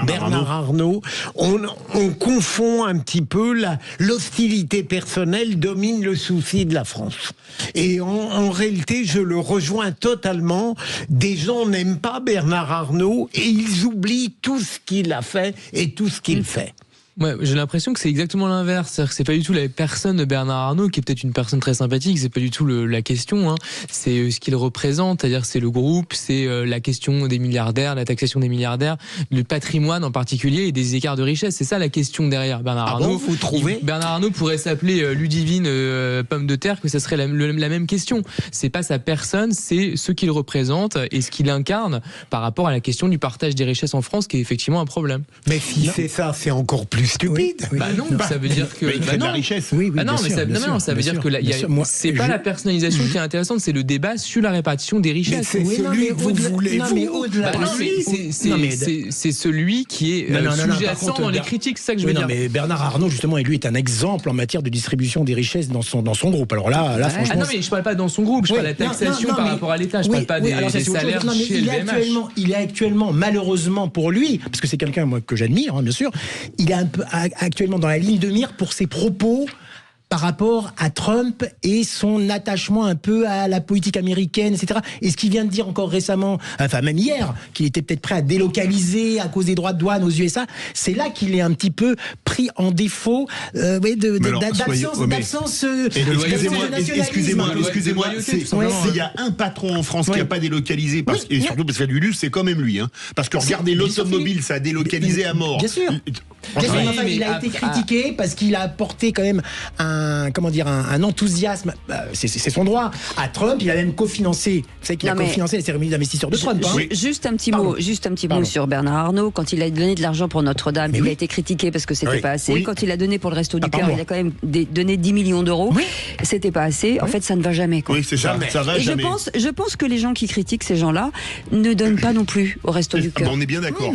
Bernard Arnault, on confond un petit peu l'hostilité personnelle domine le souci de la France. Et en réalité, je le rejoins totalement. Des gens n'aiment pas Bernard Arnault et ils oublient tout ce qu'il a fait et tout ce qu'il fait. Ouais, j'ai l'impression que c'est exactement l'inverse. C'est-à-dire que c'est pas du tout la personne de Bernard Arnault qui est peut-être une personne très sympathique. C'est pas du tout la question. Hein. C'est ce qu'il représente. C'est-à-dire c'est le groupe, c'est la question des milliardaires, la taxation des milliardaires, le patrimoine en particulier et des écarts de richesse. C'est ça la question derrière Bernard Arnault. Vous trouvez ? Bernard Arnault pourrait s'appeler Ludivine pomme de terre, que ça serait la même question. C'est pas sa personne, c'est ce qu'il représente et ce qu'il incarne par rapport à la question du partage des richesses en France, qui est effectivement un problème. Mais si c'est ça, c'est encore plus stupide. Bah non, ça veut dire que il crée de la richesse. Oui, ah non, mais ça veut dire que c'est pas la personnalisation qui est intéressante, c'est le débat sur la répartition des richesses. C'est celui que vous voulez. C'est celui qui est sous-jacent dans les critiques, c'est ça que je veux dire. Mais Bernard Arnault justement, et lui est un exemple en matière de distribution des richesses dans son groupe. Alors là franchement. Ah non, mais je parle pas dans son groupe, je parle de la taxation par rapport à l'État, je parle pas des salaires chez LVMH. Il est actuellement, malheureusement pour lui, parce que c'est quelqu'un moi que j'admire, hein, bien sûr, il est un peu actuellement dans la ligne de mire pour ses propos par rapport à Trump et son attachement un peu à la politique américaine, etc. Et ce qu'il vient de dire encore récemment, enfin même hier, qu'il était peut-être prêt à délocaliser à cause des droits de douane aux USA, c'est là qu'il est un petit peu pris en défaut d'absence. Excusez-moi, s'il y a un patron en France qui n'a pas délocalisé, et surtout parce qu'il y a du luxe, c'est quand même lui. Hein, parce que regardez, l'automobile, ça a délocalisé à mort. Bien sûr. Il a été critiqué parce qu'il a apporté quand même un enthousiasme, c'est son droit. À Trump, il a même cofinancé. Vous savez qu'il a cofinancé la cérémonie d'investisseurs de Trump. Juste un petit mot sur Bernard Arnault. Quand il a donné de l'argent pour Notre-Dame, il a été critiqué parce que c'était pas assez. Quand il a donné pour le Resto du Cœur, il a quand même donné 10 millions d'euros. C'était pas assez. En fait, ça ne va jamais. Quoi. Oui, c'est ça. Ça va jamais. Je pense que les gens qui critiquent ces gens-là ne donnent pas non plus au Resto du Cœur. On est bien d'accord.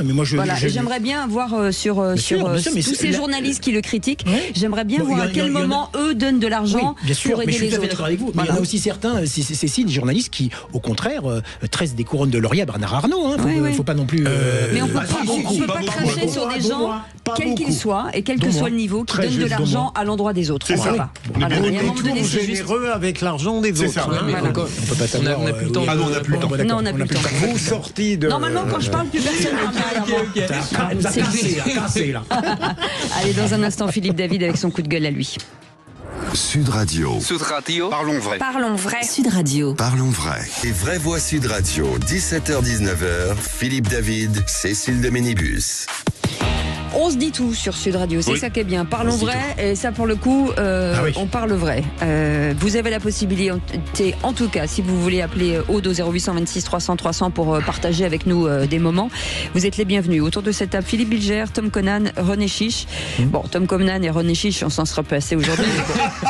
J'aimerais bien voir sur tous ces journalistes qui le critiquent. J'aimerais bien voir à quel moment eux donnent de l'argent pour aider les autres. Avec vous. Mais il y en a aussi certains, Cécile, des journalistes qui, au contraire, tressent des couronnes de laurier à Bernard Arnault. Faut pas non plus. Mais on peut pas cracher sur des gens, quels qu'ils soient et quel que soit le niveau, qui donnent de l'argent à l'endroit des autres. C'est ça. On est généreux avec l'argent des autres. On peut pas savoir. On n'a plus le temps. On n'a plus le temps. Non, on n'a plus le temps. Vous sortez de. Normalement, quand je parle, plus personne ne parle. C'est cassé là. Allez, dans un instant, Philippe David avec son coup de gueule à lui. Sud Radio. Parlons vrai. Parlons vrai. Sud Radio. Parlons vrai. Les vraies voix Sud Radio, 17h-19h, Philippe David, Cécile de Ménibus. On se dit tout sur Sud Radio, c'est ça qui est bien. Parlons vrai, et ça pour le coup, on parle vrai. Vous avez la possibilité, en tout cas, si vous voulez appeler Aude au 0826 300 300 pour partager avec nous des moments, vous êtes les bienvenus. Autour de cette table, Philippe Bilger, Tom Conan, René Chiche. Bon, Tom Conan et René Chiche, on s'en sera passé aujourd'hui.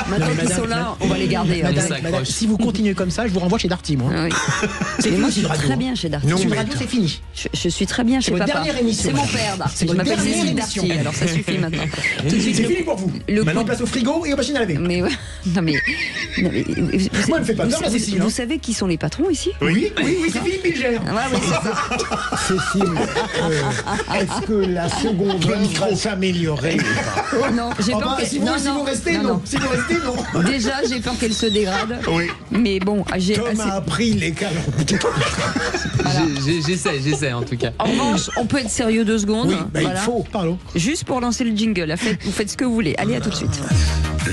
Maintenant qu'ils sont là, on va les garder. Madame, si vous continuez comme ça, je vous renvoie chez Darty, moi. Oui. Moi, je suis très bien chez Darty. Sud Radio, c'est fini. Je suis très bien chez papa. Dernière émission. C'est mon père, Darty. Je m'appelle Cécile Darty, alors ça suffit maintenant. Tout de suite, c'est fini pour vous. Maintenant, place au frigo et aux machines à laver. Mais ouais. Non mais moi, elle me fait pas peur, la Cécile. Vous savez qui sont les patrons ici ? Oui, c'est Philippe Bilger. Oui, c'est ça. Cécile, est-ce que la seconde va s'améliorer ? Non, j'ai peur qu'elle... Si vous restez, non. Si vous restez, non. Déjà, j'ai peur qu'elle se dégrade. Oui. Mais bon, Tom a appris les calendes. J'essaie en tout cas. En revanche, on peut être sérieux 2 secondes. Oui, il faut, pardon. Juste pour lancer le jingle, vous faites ce que vous voulez. Allez, à tout de suite.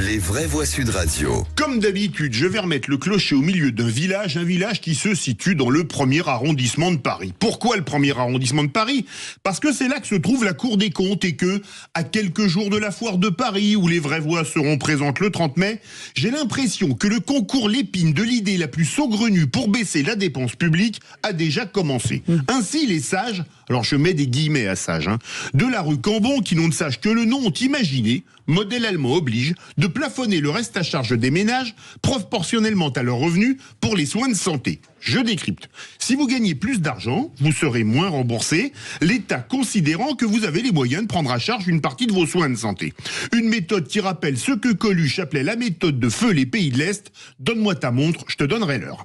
Les vraies voix Sud Radio. Comme d'habitude, je vais remettre le clocher au milieu d'un village, un village qui se situe dans le 1er arrondissement de Paris. Pourquoi le 1er arrondissement de Paris ? Parce que c'est là que se trouve la Cour des comptes et que, à quelques jours de la foire de Paris, où les vraies voix seront présentes le 30 mai, j'ai l'impression que le concours Lépine de l'idée la plus saugrenue pour baisser la dépense publique a déjà commencé. Ainsi, les sages, alors je mets des guillemets à sages, de la rue Cambon, qui n'ont de sage que le nom, ont imaginé, modèle allemand oblige, de plafonner le reste à charge des ménages proportionnellement à leurs revenus pour les soins de santé. Je décrypte. Si vous gagnez plus d'argent, vous serez moins remboursé, l'État considérant que vous avez les moyens de prendre à charge une partie de vos soins de santé. Une méthode qui rappelle ce que Coluche appelait la méthode de feu les pays de l'Est. Donne-moi ta montre, je te donnerai l'heure.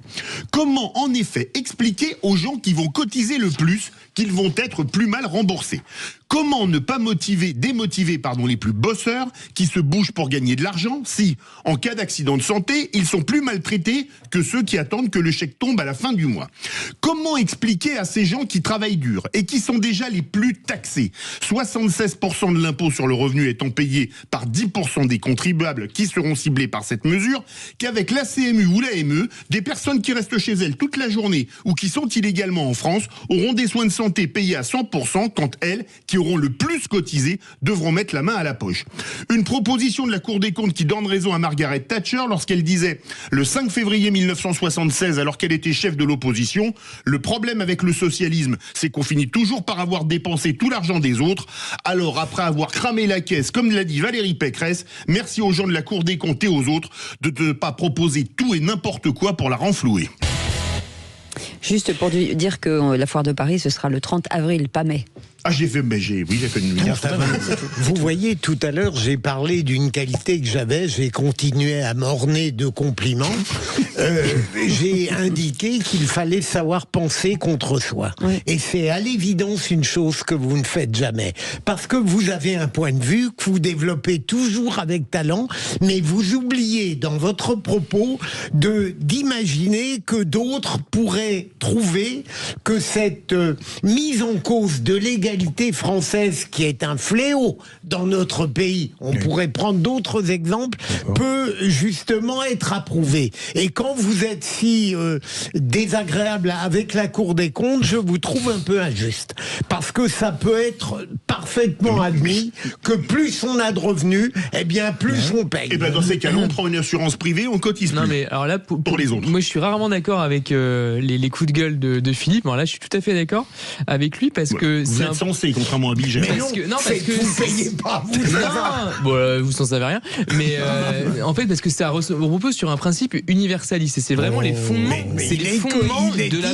Comment en effet expliquer aux gens qui vont cotiser le plus qu'ils vont être plus mal remboursés ? Comment ne pas démotiver les plus bosseurs qui se bougent pour gagner de l'argent si, en cas d'accident de santé, ils sont plus maltraités que ceux qui attendent que le chèque tombe à la fin du mois. Comment expliquer à ces gens qui travaillent dur et qui sont déjà les plus taxés, 76% de l'impôt sur le revenu étant payé par 10% des contribuables qui seront ciblés par cette mesure, qu'avec la CMU ou la ME, des personnes qui restent chez elles toute la journée ou qui sont illégalement en France auront des soins de santé payés à 100% quand elles, qui auront le plus cotisé, devront mettre la main à la poche. Une proposition de la Cour des comptes qui donne raison à Margaret Thatcher lorsqu'elle disait le 5 février 1976, alors qu'elle était chef de l'opposition, le problème avec le socialisme, c'est qu'on finit toujours par avoir dépensé tout l'argent des autres. Alors après avoir cramé la caisse, comme l'a dit Valérie Pécresse, merci aux gens de la Cour des comptes et aux autres de ne pas proposer tout et n'importe quoi pour la renflouer. Juste pour dire que la foire de Paris, ce sera le 30 avril, pas mai. Ah, j'ai fait une nuit. Vous voyez, tout à l'heure, j'ai parlé d'une qualité que j'avais, j'ai continué à m'orner de compliments. J'ai indiqué qu'il fallait savoir penser contre soi. Oui. Et c'est à l'évidence une chose que vous ne faites jamais. Parce que vous avez un point de vue que vous développez toujours avec talent, mais vous oubliez dans votre propos d'imaginer que d'autres pourraient trouver que cette mise en cause de l'égalité française, qui est un fléau dans notre pays, on pourrait prendre d'autres exemples, peut justement être approuvée. Et quand vous êtes si désagréable avec la Cour des comptes, je vous trouve un peu injuste. Parce que ça peut être parfaitement admis que plus on a de revenus, eh bien plus on paye. Et bien dans ces cas-là, on prend une assurance privée, on cotise plus. Non mais alors là, pour les autres. Moi je suis rarement d'accord avec les coups de gueule de Philippe. Alors là je suis tout à fait d'accord avec lui parce que vous êtes censé, contrairement à Biget. Parce que vous payez pas. Vous s'en savez rien. Mais en fait parce que ça repose sur un principe universaliste et c'est vraiment les fondements. C'est les fondements de la.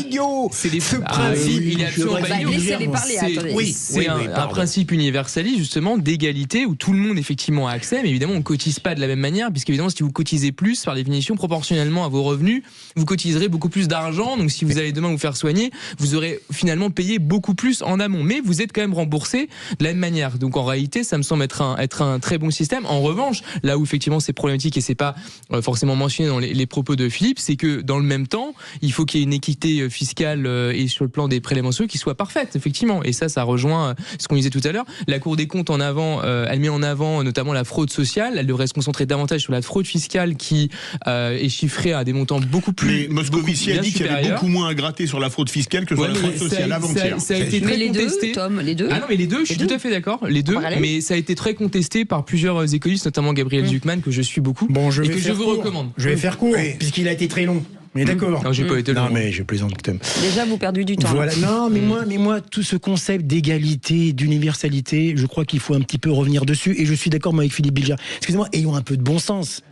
C'est ce principe. Il est absolument pas idiot. Laissez-les parler. C'est un principe universaliste justement d'égalité où tout le monde effectivement a accès, mais évidemment on cotise pas de la même manière puisque évidemment si vous cotisez plus par définition proportionnellement à vos revenus, vous cotiserez beaucoup plus d'argent. Donc si vous allez demain vous faire soigner, vous aurez finalement payé beaucoup plus en amont, mais vous êtes quand même remboursé de la même manière. Donc en réalité, ça me semble être un très bon système. En revanche, là où effectivement c'est problématique et c'est pas forcément mentionné dans les propos de Philippe, c'est que dans le même temps, il faut qu'il y ait une équité fiscale et sur le plan des prélèvements sociaux qui soit parfaite, effectivement. Et ça rejoint ce qu'on disait tout à l'heure. La Cour des comptes elle met en avant notamment la fraude sociale. Elle devrait se concentrer davantage sur la fraude fiscale qui est chiffrée à des montants beaucoup plus. Mais Moscovici a dit qu'il y avait beaucoup moins à gratter sur la fraude fiscale que sur la fraude sociale avant-hier. Ça a été très contesté. Les deux. Ah non, mais les deux, je suis tout à fait d'accord. Les deux, mais ça a été très contesté par plusieurs économistes, notamment Gabriel Zucman, que je suis beaucoup et que je vous recommande. Je vais faire court, puisqu'il a été très long. Mais d'accord. Non, j'ai pas été long. Non, mais je plaisante. Déjà, vous perdez du temps. Voilà. Non, mais moi, tout ce concept d'égalité, d'universalité, je crois qu'il faut un petit peu revenir dessus. Et je suis d'accord, moi, avec Philippe Bilger. Excusez-moi, ayons un peu de bon sens.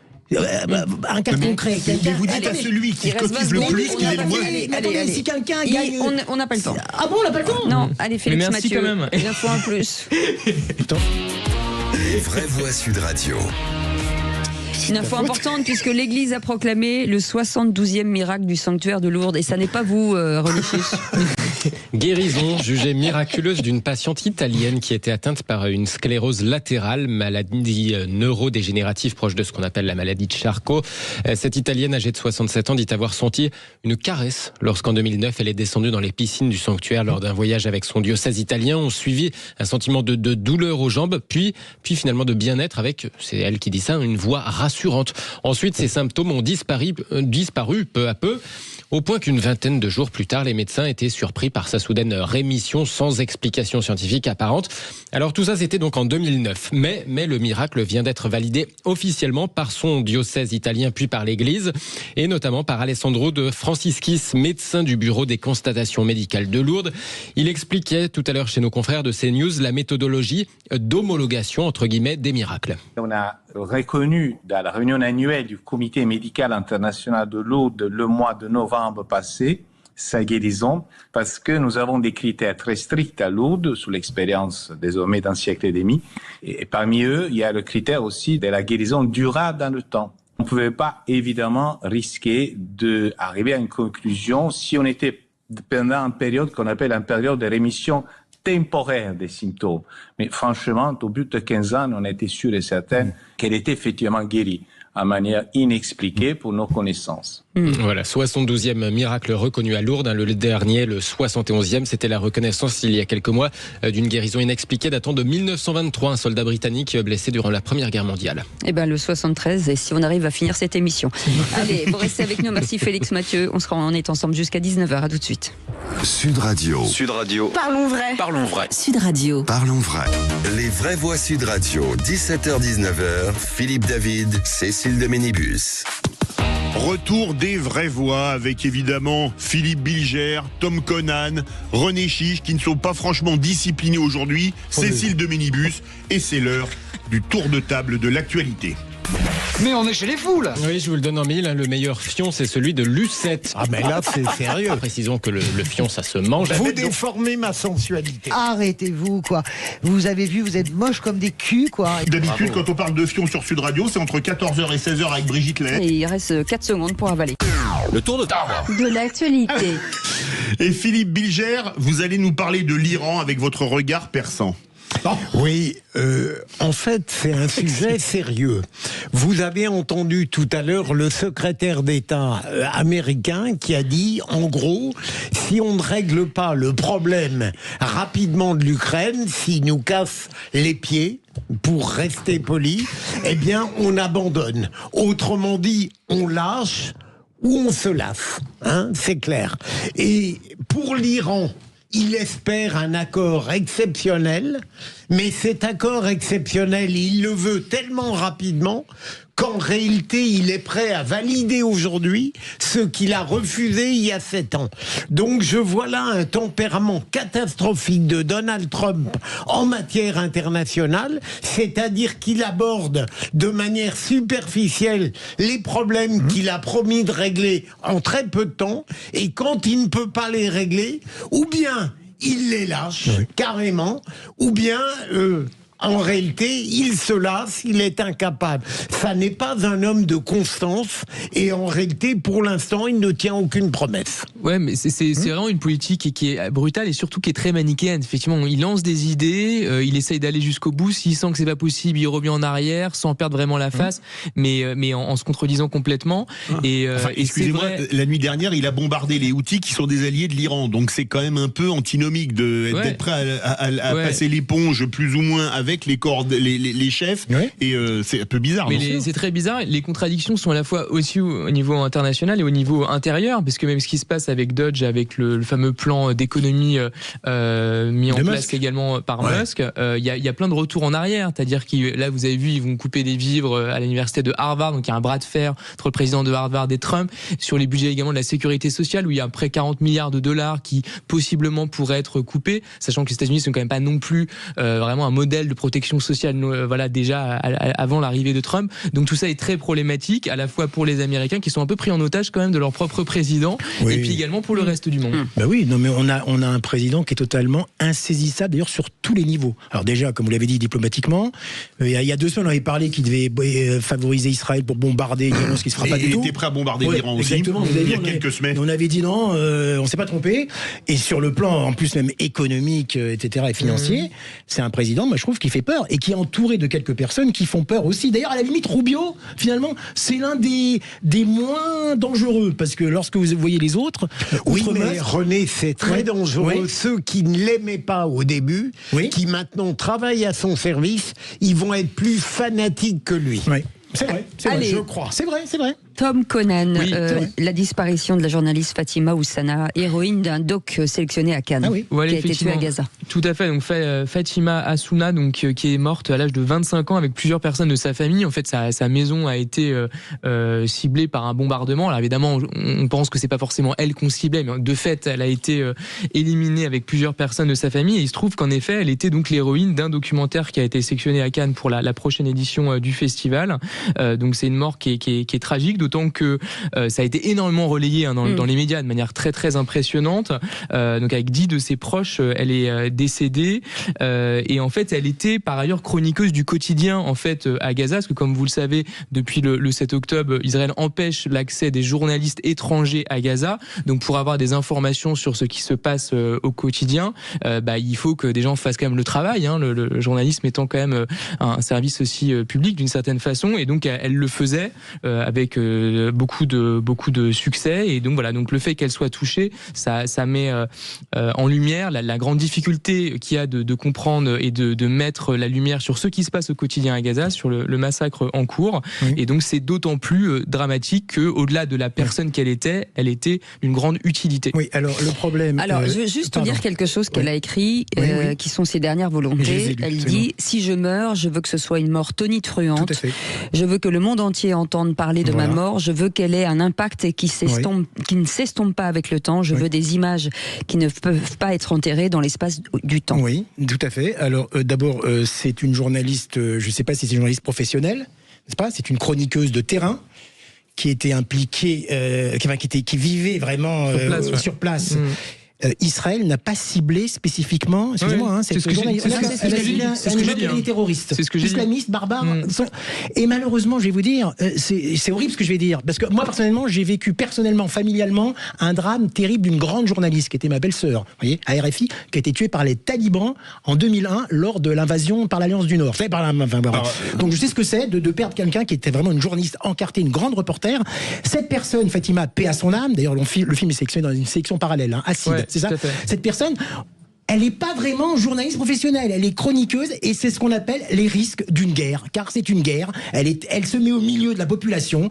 Un cas concret. Mais vous dites à celui qui cotise le plus qu'il est le moins. Attendez, si quelqu'un gagne. On n'a pas le temps. Ah bon, on n'a pas le temps? Non, allez, Félix Mathieu. Quand même. Il en faut un plus. Les vraies voix Sud Radio. Une info importante puisque l'Église a proclamé le 72e miracle du sanctuaire de Lourdes. Et ça n'est pas vous, René Chiche. Guérison jugée miraculeuse d'une patiente italienne qui était atteinte par une sclérose latérale, maladie neurodégénérative proche de ce qu'on appelle la maladie de Charcot. Cette Italienne âgée de 67 ans dit avoir senti une caresse lorsqu'en 2009 elle est descendue dans les piscines du sanctuaire lors d'un voyage avec son diocèse italien. On suivit un sentiment de douleur aux jambes, puis finalement de bien-être avec, c'est elle qui dit ça, une voix rassurante. Ensuite, ces symptômes ont disparu peu à peu, au point qu'une vingtaine de jours plus tard, les médecins étaient surpris par sa soudaine rémission sans explication scientifique apparente. Alors tout ça, c'était donc en 2009. Mais le miracle vient d'être validé officiellement par son diocèse italien, puis par l'Église, et notamment par Alessandro de Franciscis, médecin du bureau des constatations médicales de Lourdes. Il expliquait tout à l'heure chez nos confrères de CNews la méthodologie d'homologation, entre guillemets, des miracles. On a reconnu dans la réunion annuelle du Comité médical international de Lourdes le mois de novembre passé sa guérison, parce que nous avons des critères très stricts à Lourdes, sous l'expérience désormais d'un siècle et demi. Et parmi eux, il y a le critère aussi de la guérison durable dans le temps. On ne pouvait pas évidemment risquer d'arriver à une conclusion si on était pendant une période qu'on appelle une période de rémission temporaire des symptômes. Mais franchement, au bout de 15 ans, on était sûr et certain qu'elle était effectivement guérie. à manière inexpliquée pour nos connaissances. Voilà, 72e miracle reconnu à Lourdes. Le dernier, le 71e, c'était la reconnaissance il y a quelques mois d'une guérison inexpliquée datant de 1923. Un soldat britannique blessé durant la Première Guerre mondiale. Eh ben le 73, et si on arrive à finir cette émission. Allez, vous restez avec nous. Merci Félix Mathieu. On est ensemble jusqu'à 19h. À tout de suite. Sud Radio. Sud Radio. Parlons vrai. Parlons vrai. Sud Radio. Parlons vrai. Les vraies voix Sud Radio. 17h-19h. Philippe David, Cécile de Ménibus. Retour des vraies voix avec évidemment Philippe Bilger, Tom Conan, René Chiche qui ne sont pas franchement disciplinés aujourd'hui, Cécile de Ménibus, et c'est l'heure du tour de table de l'actualité. Mais on est chez les fous là. Oui, je vous le donne en mille. Le meilleur fion, c'est celui de Lucette. Ah mais là, c'est sérieux. Précisons que le fion, ça se mange. Vous déformez ma sensualité. Arrêtez-vous, quoi. Vous avez vu, vous êtes moches comme des culs, quoi. D'habitude, quand on parle de fion sur Sud Radio, c'est entre 14h et 16h avec Brigitte Lay. Et il reste 4 secondes pour avaler. Le tour de table. De l'actualité. Et Philippe Bilger, vous allez nous parler de l'Iran avec votre regard perçant. Oui, en fait, c'est un sujet sérieux. Vous avez entendu tout à l'heure le secrétaire d'État américain qui a dit, en gros, si on ne règle pas le problème rapidement de l'Ukraine, s'il nous casse les pieds, pour rester poli, eh bien, on abandonne. Autrement dit, on lâche ou on se lasse. Hein, c'est clair. Et pour l'Iran, il espère un accord exceptionnel, mais cet accord exceptionnel, il le veut tellement rapidement qu'en réalité, il est prêt à valider aujourd'hui ce qu'il a refusé il y a 7 ans. Donc je vois là un tempérament catastrophique de Donald Trump en matière internationale, c'est-à-dire qu'il aborde de manière superficielle les problèmes qu'il a promis de régler en très peu de temps, et quand il ne peut pas les régler, ou bien il les lâche carrément, ou bien en réalité, il se lasse, il est incapable. Ça n'est pas un homme de constance, et en réalité, pour l'instant, il ne tient aucune promesse. Ouais, mais c'est vraiment une politique qui est brutale et surtout qui est très manichéenne. Effectivement, il lance des idées, il essaye d'aller jusqu'au bout. S'il sent que c'est pas possible, il revient en arrière sans perdre vraiment la face, mais en se contredisant complètement. Et excusez-moi, la nuit dernière, il a bombardé les Houthis qui sont des alliés de l'Iran. Donc c'est quand même un peu antinomique d'être prêt à passer l'éponge plus ou moins avec les chefs, et c'est un peu bizarre. Mais c'est très bizarre. Les contradictions sont à la fois aussi au niveau international et au niveau intérieur, parce que même ce qui se passe avec Dodge, avec le fameux plan d'économie mis en place également par Musk, il y a plein de retours en arrière. C'est-à-dire que là, vous avez vu, ils vont couper des vivres à l'université de Harvard, donc il y a un bras de fer entre le président de Harvard et Trump, sur les budgets également de la sécurité sociale, où il y a près 40 milliards de dollars qui possiblement pourraient être coupés, sachant que les États-Unis sont quand même pas non plus vraiment un modèle de protection sociale, voilà, déjà avant l'arrivée de Trump. Donc tout ça est très problématique, à la fois pour les Américains qui sont un peu pris en otage quand même de leur propre président, et puis également pour le reste du monde. Bah oui, non mais on a un président qui est totalement insaisissable, d'ailleurs sur tous les niveaux. Alors déjà, comme vous l'avez dit diplomatiquement, il y a 2 semaines on avait parlé qu'il devait favoriser Israël pour bombarder l'Iran, ce qui se fera pas du tout. Il était prêt à bombarder l'Iran aussi. Exactement, il y a quelques semaines. On avait dit non, on s'est pas trompé. Et sur le plan en plus même économique, etc. et financier, c'est un président, moi je trouve, qui fait peur et qui est entouré de quelques personnes qui font peur aussi. D'ailleurs, à la limite, Rubio, finalement, c'est l'un des moins dangereux, parce que lorsque vous voyez les autres, oui, mais René, c'est très dangereux. Ceux qui ne l'aimaient pas au début, qui maintenant travaillent à son service, ils vont être plus fanatiques que lui. Oui. C'est vrai, je crois. C'est vrai. Tom Conan, la disparition de la journaliste Fatima Oussana, héroïne d'un doc sélectionné à Cannes, qui a été tuée à Gaza. Tout à fait. Donc Fatima Assouna, donc qui est morte à l'âge de 25 ans avec plusieurs personnes de sa famille. En fait, sa maison a été ciblée par un bombardement. Alors évidemment, on pense que c'est pas forcément elle qu'on ciblait, mais de fait, elle a été éliminée avec plusieurs personnes de sa famille. Et il se trouve qu'en effet, elle était donc l'héroïne d'un documentaire qui a été sélectionné à Cannes pour la prochaine édition du festival. Donc c'est une mort qui est tragique. d'autant que ça a été énormément relayé dans les médias de manière très très impressionnante. Donc avec 10 de ses proches, elle est décédée et en fait elle était par ailleurs chroniqueuse du quotidien en fait à Gaza, parce que comme vous le savez, depuis le 7 octobre, Israël empêche l'accès des journalistes étrangers à Gaza. Donc pour avoir des informations sur ce qui se passe au quotidien, il faut que des gens fassent quand même le travail, hein, le journalisme étant quand même un service aussi public d'une certaine façon, et donc elle le faisait avec beaucoup de succès, et donc voilà, donc le fait qu'elle soit touchée, ça met en lumière la grande difficulté qu'il y a de comprendre et de mettre la lumière sur ce qui se passe au quotidien à Gaza, sur le massacre en cours, et donc c'est d'autant plus dramatique que au-delà de la personne qu'elle était, elle était d'une grande utilité. Oui, alors le problème. Alors je veux juste dire quelque chose qu'elle a écrit, qui sont ses dernières volontés. Elle dit: si je meurs, je veux que ce soit une mort tonitruante. Je veux que le monde entier entende parler de ma mort. Je veux qu'elle ait un impact et qui ne s'estompe pas avec le temps. Je veux des images qui ne peuvent pas être enterrées dans l'espace du temps. Oui, tout à fait. Alors d'abord, c'est une journaliste, je ne sais pas si c'est une journaliste professionnelle, n'est-ce pas ? C'est une chroniqueuse de terrain qui était impliquée, qui vivait vraiment sur place. Israël n'a pas ciblé spécifiquement, excusez-moi, cette journaliste. Elle est terroriste, islamiste, barbare. Et malheureusement, je vais vous dire, c'est horrible ce que je vais dire, parce que moi personnellement, j'ai vécu familialement, un drame terrible d'une grande journaliste qui était ma belle-sœur, vous voyez, à RFI, qui a été tuée par les talibans en 2001 lors de l'invasion par l'Alliance du Nord. Donc je sais ce que c'est de perdre quelqu'un qui était vraiment une journaliste encartée, une grande reporter. Cette personne, Fatima, paix à son âme. D'ailleurs, le film est sélectionné dans une sélection parallèle, Acide. C'est ça. Cette personne, elle n'est pas vraiment journaliste professionnelle, elle est chroniqueuse, et c'est ce qu'on appelle les risques d'une guerre, car c'est une guerre, elle se met au milieu de la population.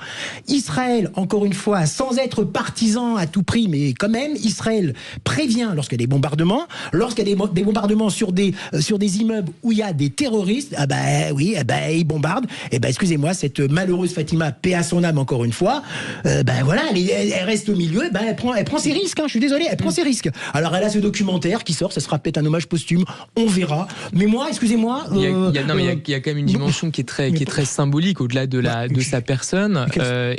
Israël, encore une fois, sans être partisan à tout prix, mais quand même, Israël prévient lorsqu'il y a des bombardements, lorsqu'il y a des bombardements sur des immeubles où il y a des terroristes, ils bombardent. Excusez-moi, cette malheureuse Fatima, paix à son âme encore une fois, elle reste au milieu, elle prend ses risques, je suis désolé, elle prend ses risques. Alors elle a ce documentaire qui sort, ça sera peut-être un hommage posthume, on verra. Mais moi, excusez-moi... Il y a quand même une dimension qui est très symbolique au-delà de sa personne,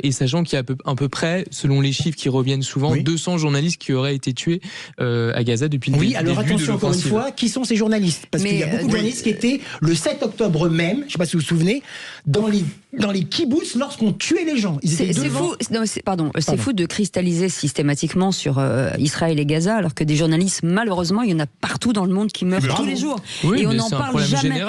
et sachant qu'il y a à peu près, selon les chiffres qui reviennent souvent, 200 journalistes qui auraient été tués à Gaza depuis le début de l'offensive. Oui, alors attention, encore une fois, qui sont ces journalistes ? Parce qu'il y a beaucoup de journalistes qui étaient, le 7 octobre même, je ne sais pas si vous vous souvenez, dans les kibboutz lorsqu'on tuait les gens. C'est fou de cristalliser systématiquement sur Israël et Gaza, alors que des journalistes, malheureusement, il y en a partout dans le monde qui meurent tous les jours. Et on n'en parle jamais.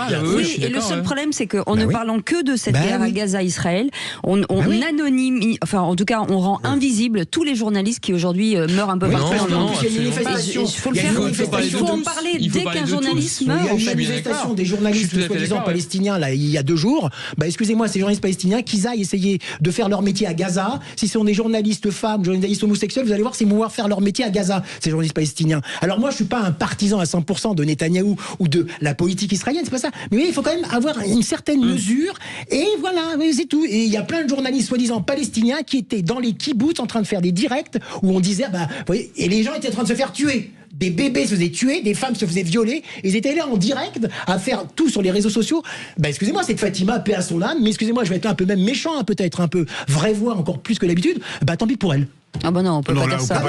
Et le seul problème, c'est qu'en ne parlant que de cette guerre à Gaza-Israël, on anonyme, enfin en tout cas, on rend invisible tous les journalistes qui aujourd'hui meurent un peu partout dans le monde. Il faut en parler dès qu'un journaliste meurt. Il y a eu une manifestation des journalistes soi-disant palestiniens là, il y a 2 jours. Excusez-moi, ces journalistes palestiniens qu'ils aillent essayer de faire leur métier à Gaza. Si ce sont des journalistes femmes, journalistes homosexuels, vous allez voir, c'est pouvoir faire leur métier à Gaza, ces journalistes palestiniens. Alors moi, je suis pas un partisan à 100% de Netanyahou ou de la politique israélienne, c'est pas ça. Mais oui, il faut quand même avoir une certaine mesure. Et voilà, c'est tout. Et il y a plein de journalistes soi-disant palestiniens qui étaient dans les kibboutz en train de faire des directs où on disait, vous voyez, et les gens étaient en train de se faire tuer. Des bébés se faisaient tuer, des femmes se faisaient violer, ils étaient là en direct à faire tout sur les réseaux sociaux. Excusez-moi, cette Fatima, paix à son âme, mais excusez-moi, je vais être un peu même méchant, peut-être un peu vraie voix encore plus que d'habitude, tant pis pour elle. Ah bah non, on peut pas dire ça.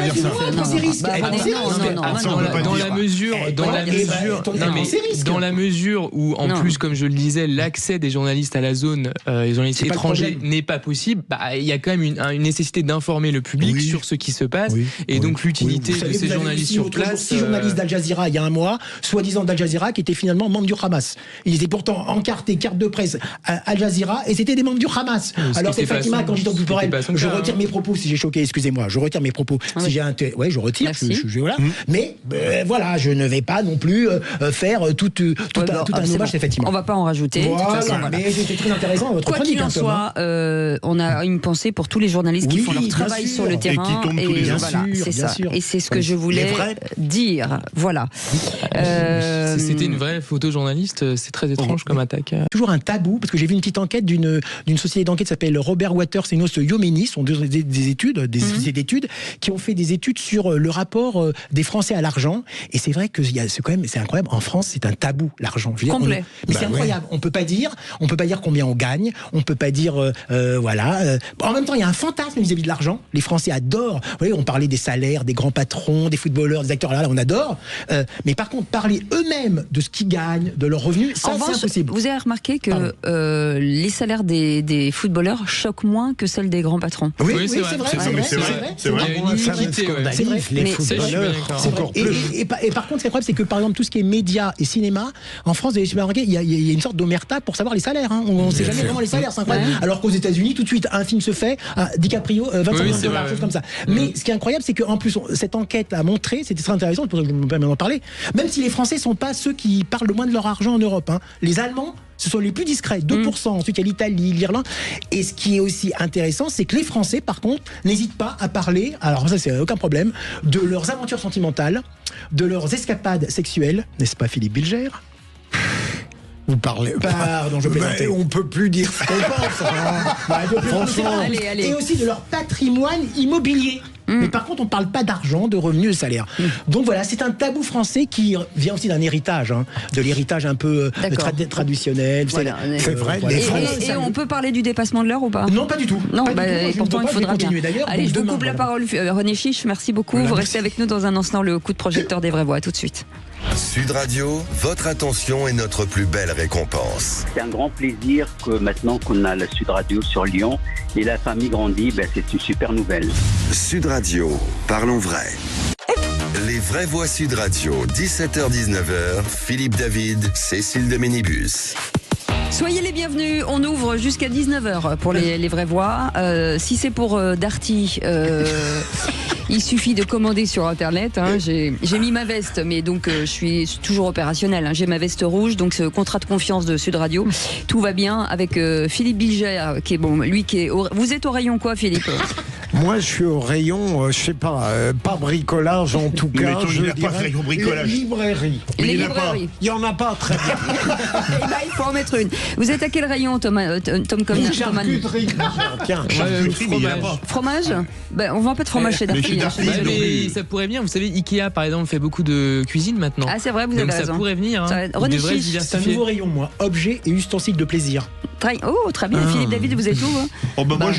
Dans la mesure où, en plus, comme je le disais, l'accès des journalistes à la zone, les journalistes étrangers n'est pas possible, il y a quand même une nécessité d'informer le public sur ce qui se passe, et donc l'utilité de ces journalistes sur place. 6 journalistes d'Al Jazeera il y a un mois, soi-disant d'Al Jazeera, qui étaient finalement membres du Hamas. Ils étaient pourtant encartés, carte de presse à Al Jazeera, et c'était des membres du Hamas. Alors c'est Fatima, quand je dis pour elle, je retire mes propos si j'ai choqué, excusez-moi. Je retire mes propos. Si j'ai un je retire. Voilà. Mais voilà, je ne vais pas non plus faire tout un hommage, c'est Fatima. On va pas en rajouter. Voilà. Mais c'était très intéressant votre chronique. Quoi qu'il en soit, on a une pensée pour tous les journalistes qui font leur travail sur le terrain. Et qui tombent tous les jours. C'est ça. Et c'est ce que je voulais dire. Voilà. C'était une vraie photojournaliste. C'est très étrange comme attaque. Toujours un tabou, parce que j'ai vu une petite enquête d'une société d'enquête qui s'appelle Robert Waters et Nos Yomeni, sont des études, des sociétés d'études qui ont fait des études sur le rapport des Français à l'argent. Et c'est vrai que c'est incroyable. En France, c'est un tabou, l'argent. Complet. Mais c'est incroyable. On peut pas dire combien on gagne. On peut pas dire, voilà. En même temps, il y a un fantasme vis-à-vis de l'argent. Les Français adorent. Vous voyez, on parlait des salaires, des grands patrons, des footballeurs, des acteurs. Là, on adore. Mais par contre, parler eux-mêmes de ce qu'ils gagnent, de leurs revenus, ça, c'est impossible. Vous avez remarqué que les salaires des footballeurs choquent moins que celles des grands patrons. Oui, c'est vrai. Il y a une iniquité, c'est vrai. Les footballeurs, encore plus. Et par contre, ce qui est incroyable, c'est que par exemple, tout ce qui est médias et cinéma, en France, il y a une sorte d'omerta pour savoir les salaires. Hein. On ne sait jamais vraiment les salaires, c'est incroyable. Alors qu'aux États-Unis, tout de suite, un film se fait, DiCaprio, 25 millions de dollars, chose comme ça. Mais ce qui est incroyable, c'est qu'en plus, cette enquête a montré, c'était très intéressant, c'est pour ça que je me permets d'en parler, même si les Français ne sont pas ceux qui parlent le moins de leur argent en Europe. Hein. Les Allemands, ce sont les plus discrets, 2%. Ensuite, il y a l'Italie, l'Irlande. Et ce qui est aussi intéressant, c'est que les Français, par contre, n'hésitent pas à parler, alors ça, c'est aucun problème, de leurs aventures sentimentales, de leurs escapades sexuelles, n'est-ce pas, Philippe Bilger ? Vous parlez. Pardon, je plaisantais. On peut plus dire ce qu'on pense. Franchement. Allez. Et aussi de leur patrimoine immobilier. Mais par contre, on ne parle pas d'argent, de revenus, de salaire. Donc voilà, c'est un tabou français qui vient aussi d'un héritage, de l'héritage un peu traditionnel. Voilà. C'est vrai. Voilà. Et on peut parler du dépassement de l'heure ou pas ? Non, pas du tout. Non, Pas du tout. pourtant il faudra bien. Allez, je vous coupe voilà. la parole, René Chiche. Merci beaucoup. Vous restez avec nous dans un instant. Le coup de projecteur des vraies voix. À tout de suite. Sud Radio, votre attention est notre plus belle récompense. C'est un grand plaisir que maintenant qu'on a la Sud Radio sur Lyon et la famille grandit, c'est une super nouvelle. Sud Radio, parlons vrai. Les vraies voix Sud Radio, 17h-19h, Philippe David, Cécile de Ménibus. Soyez les bienvenus, on ouvre jusqu'à 19h pour les vraies voix. Si c'est pour Darty, il suffit de commander sur internet. J'ai mis ma veste, mais donc je suis toujours opérationnel. J'ai ma veste rouge, donc ce contrat de confiance de Sud Radio. Tout va bien avec Philippe Bilger, qui est bon, lui qui est. Vous êtes au rayon quoi, Philippe ? Moi, je suis au rayon, je sais pas bricolage en tout cas. Il n'y a pas de rayon bricolage. Librairie. Les librairies. Il n'y en a pas, très bien. Et là, il faut en mettre une. Vous êtes à quel rayon, Tom Coman ? Charcuterie. Tiens, fromage. On vend pas de fromage chez Darty. Mais ça pourrait venir. Vous savez, Ikea, par exemple, fait beaucoup de cuisine maintenant. Ah, c'est vrai, vous avez raison. Ça pourrait venir. René Chiche, c'est un nouveau rayon, moi. Objets et ustensiles de plaisir. Très bien. Philippe David, vous êtes où Moi,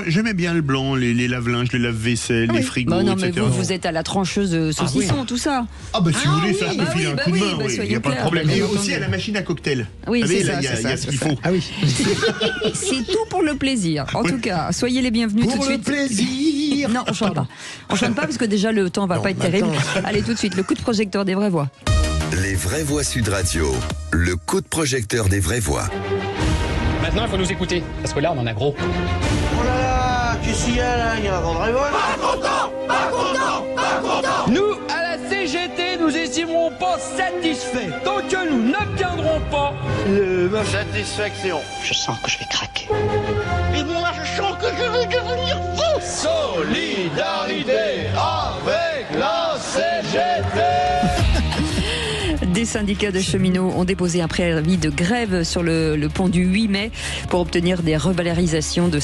j'aimais bien le blanc, les lave-linges, les lave-vaisselle, les frigos, non, etc. mais vous êtes à la trancheuse de saucisson, tout ça. Si vous voulez, ça, je peux filer un coup de main. Il n'y a pas de problème. Et aussi à la machine à cocktail. Oui, c'est ça. Il y a ce qu'il faut. Ah oui. C'est tout pour le plaisir. En tout cas, soyez les bienvenus tout de suite. Pour le plaisir. Non, on chante pas. On chante pas parce que déjà le temps va pas être terrible. Allez, tout de suite, le coup de projecteur des vraies voix. Les vraies voix Sud Radio, le coup de projecteur des vraies voix. Maintenant, il faut nous écouter, parce que là, on en a gros. Oh là là, qu'est-ce qu'il y a là ? Il y a un grand révolte. Pas content. Nous, à la CGT, nous estimerons pas satisfaits tant que nous n'obtiendrons pas Ma satisfaction. Je sens que je vais craquer. Et moi, je sens que je vais devenir fou. Solidarité avec la CGT. Des syndicats de cheminots ont déposé un préavis de grève sur le pont du 8 mai pour obtenir des revalorisations de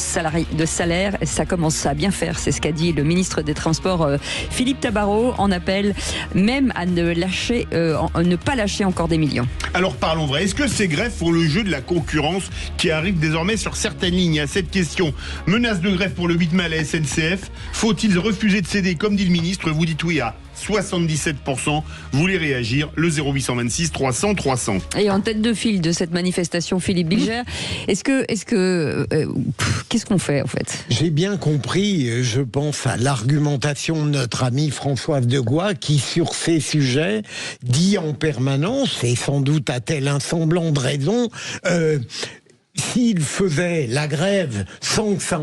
salaire. Ça commence à bien faire, c'est ce qu'a dit le ministre des Transports Philippe Tabarot, en appel même à ne pas lâcher encore des millions. Alors parlons vrai, est-ce que ces grèves font le jeu de la concurrence qui arrive désormais sur certaines lignes ? À cette question, menace de grève pour le 8 mai à la SNCF, faut-il refuser de céder comme dit le ministre ? Vous dites oui à 77%. Vous voulez réagir, le 0826 300 300. Et en tête de file de cette manifestation, Philippe Bilger, qu'est-ce qu'on fait en fait ? J'ai bien compris, je pense à l'argumentation de notre amie Françoise Degois qui, sur ces sujets, dit en permanence, et sans doute a-t-elle un semblant de raison, s'il faisait la grève sans que ça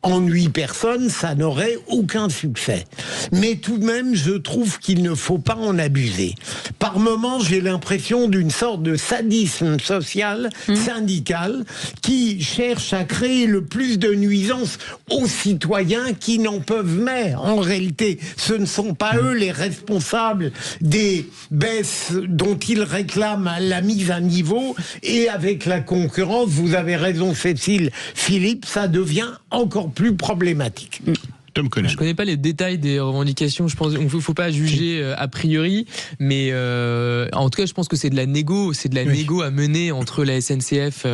ennuie personne, ça n'aurait aucun succès. Mais tout de même, je trouve qu'il ne faut pas en abuser. Par moments, j'ai l'impression d'une sorte de sadisme social, syndical, qui cherche à créer le plus de nuisances aux citoyens qui n'en peuvent mais. En réalité, ce ne sont pas eux les responsables des baisses dont ils réclament la mise à niveau. Et avec la concurrence, vous avez raison Cécile, Philippe, ça devient encore plus problématique. Tom Conan. Je connais pas les détails des revendications. Je pense qu'il ne faut pas juger a priori, mais en tout cas, je pense que c'est de la négo, négo à mener entre la SNCF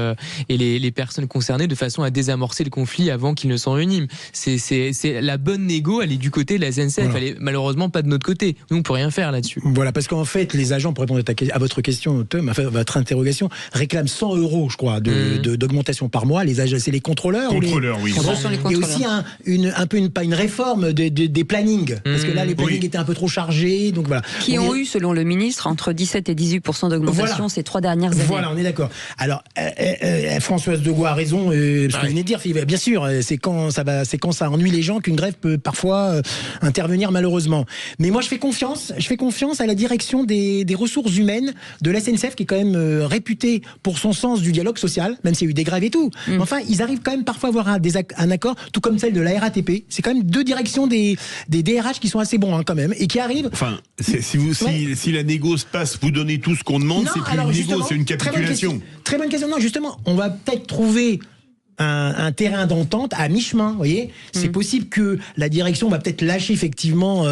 et les personnes concernées de façon à désamorcer le conflit avant qu'il ne s'envenime. C'est la bonne négo, elle est du côté de la SNCF, elle est malheureusement pas de notre côté. Nous, on peut rien faire là-dessus. Voilà, parce qu'en fait, les agents, pour répondre à votre question, Tom, enfin, votre interrogation, réclament 100 €, je crois, d'augmentation par mois. Les agents, c'est les contrôleurs. Contrôleurs, oui. Et aussi pas une réforme des plannings, parce que là, les plannings étaient un peu trop chargés, donc voilà. Qui ont eu, selon le ministre, entre 17 et 18% d'augmentation ces 3 dernières années. Voilà, on est d'accord. Alors, Françoise Degois a raison, ce que vous venez de dire, bien sûr, c'est quand ça ennuie les gens qu'une grève peut parfois intervenir malheureusement. Mais moi, je fais confiance à la direction des ressources humaines de la SNCF, qui est quand même réputée pour son sens du dialogue social, même s'il y a eu des grèves et tout. Enfin, ils arrivent quand même parfois à avoir un accord, tout comme celle de la RATP. C'est quand même 2 directions des DRH qui sont assez bons quand même, et qui arrivent... Enfin, si la négo se passe, vous donnez tout ce qu'on demande, c'est plus une négo, c'est une capitulation. Très bonne question. Non, justement, on va peut-être trouver un terrain d'entente à mi-chemin, vous voyez. C'est possible que la direction va peut-être lâcher effectivement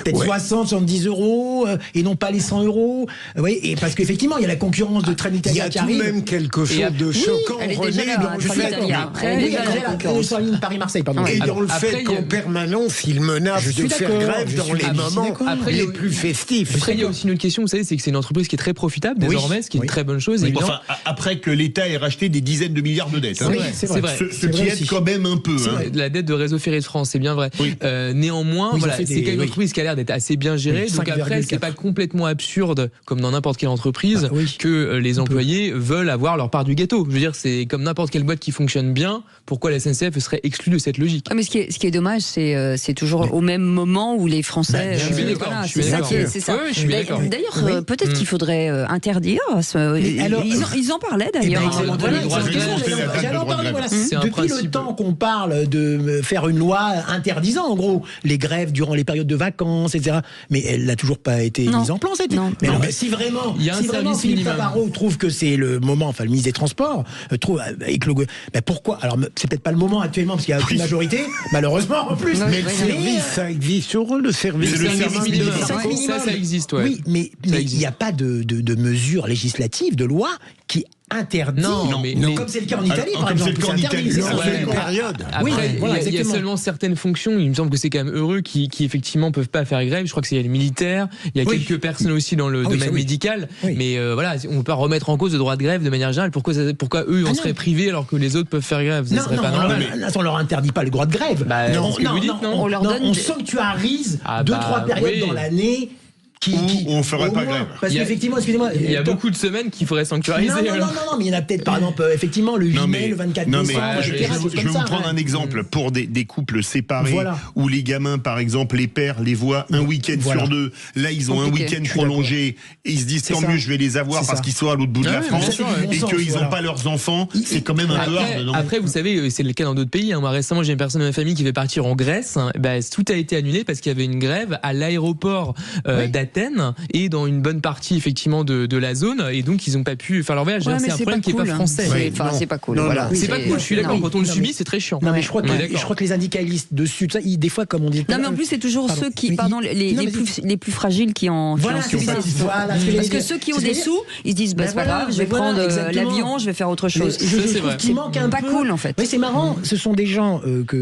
60, 70 € et non pas les 100 €. Vous voyez, et parce qu'effectivement, il y a la concurrence de Trenitalia qui arrive. Il y a tout de même quelque chose de choquant, René, dans le fait... Paris-Marseille, pardon. Et dans le fait qu'en permanence, il menace de faire grève dans les moments les plus festifs. Après, il y a aussi une autre question, vous savez, c'est que c'est une entreprise qui est très profitable désormais, ce qui est une très bonne chose. Enfin, après que l'État ait racheté des dizaines de milliards de dettes. C'est vrai. Ce qui aide quand même un peu. La dette de Réseau Ferré de France, c'est bien vrai. néanmoins, voilà, c'est quand même une entreprise qui a l'air d'être assez bien gérée. Donc après, c'est pas complètement absurde, comme dans n'importe quelle entreprise, que les employés veulent avoir leur part du gâteau. Je veux dire, c'est comme n'importe quelle boîte qui fonctionne bien. Pourquoi la SNCF serait exclue de cette logique? Mais ce qui est dommage, c'est toujours au même moment où les Français. Je suis bien d'accord. C'est ça. D'ailleurs, peut-être qu'il faudrait interdire. Ils en parlaient d'ailleurs. Depuis le temps qu'on parle de faire une loi interdisant en gros les grèves durant les périodes de vacances, etc. Mais elle n'a toujours pas été mise en place. Mais si vraiment Philippe Tabarot trouve que c'est le moment, enfin le ministre des Transports trouve avec le, pourquoi? Alors c'est peut-être pas le moment actuellement parce qu'il n'y a aucune majorité, malheureusement en plus. Mais le service, ça existe sur eux, le service. Ça existe, ouais. Oui, mais il n'y a pas de mesures législatives, de loi qui interdit. Comme c'est le cas en Italie, par exemple. Comme c'est le cas en Italie, c'est une période. Après, il y a seulement certaines fonctions, il me semble que c'est quand même heureux, qui effectivement peuvent pas faire grève. Je crois que c'est les militaires, il y a quelques personnes aussi dans le domaine médical. Mais voilà, on peut pas remettre en cause le droit de grève de manière générale. Pourquoi eux en seraient privés alors que les autres peuvent faire grève? Ça serait pas normal. On leur interdit pas le droit de grève. On leur donne. On sanctuarise 2-3 périodes dans l'année. On ferait pas grève. Parce qu'effectivement, excusez-moi. Il y a beaucoup de semaines qu'il faudrait sanctuariser. Non, mais il y en a peut-être, par exemple, effectivement, le 8 mai, le 24 décembre, etc. Je vais vous prendre un exemple pour des couples séparés où les gamins, par exemple, les pères les voient un week-end sur 2. Là, ils ont un week-end prolongé et ils se disent tant mieux, je vais les avoir parce qu'ils sont à l'autre bout de la France et qu'ils n'ont pas leurs enfants. C'est quand même un peu hard. Après, vous savez, c'est le cas dans d'autres pays. Moi, récemment, j'ai une personne de ma famille qui veut partir en Grèce. Tout a été annulé parce qu'il y avait une grève à l'aéroport d'Athènes et dans une bonne partie effectivement de la zone, et donc ils n'ont pas pu faire leur voyage. C'est un problème qui n'est pas français. C'est pas cool. C'est pas cool, je suis d'accord. Quand on le subit, c'est très chiant. Non, mais je crois que les syndicalistes dessus, des fois, comme on dit. Non, mais en plus, c'est toujours ceux qui, les plus fragiles qui en subissent. Parce que ceux qui ont des sous, ils se disent, c'est pas grave, je vais prendre l'avion, je vais faire autre chose. Je trouve qu'il manque un peu. Pas cool, en fait. Oui, c'est marrant. Ce sont des gens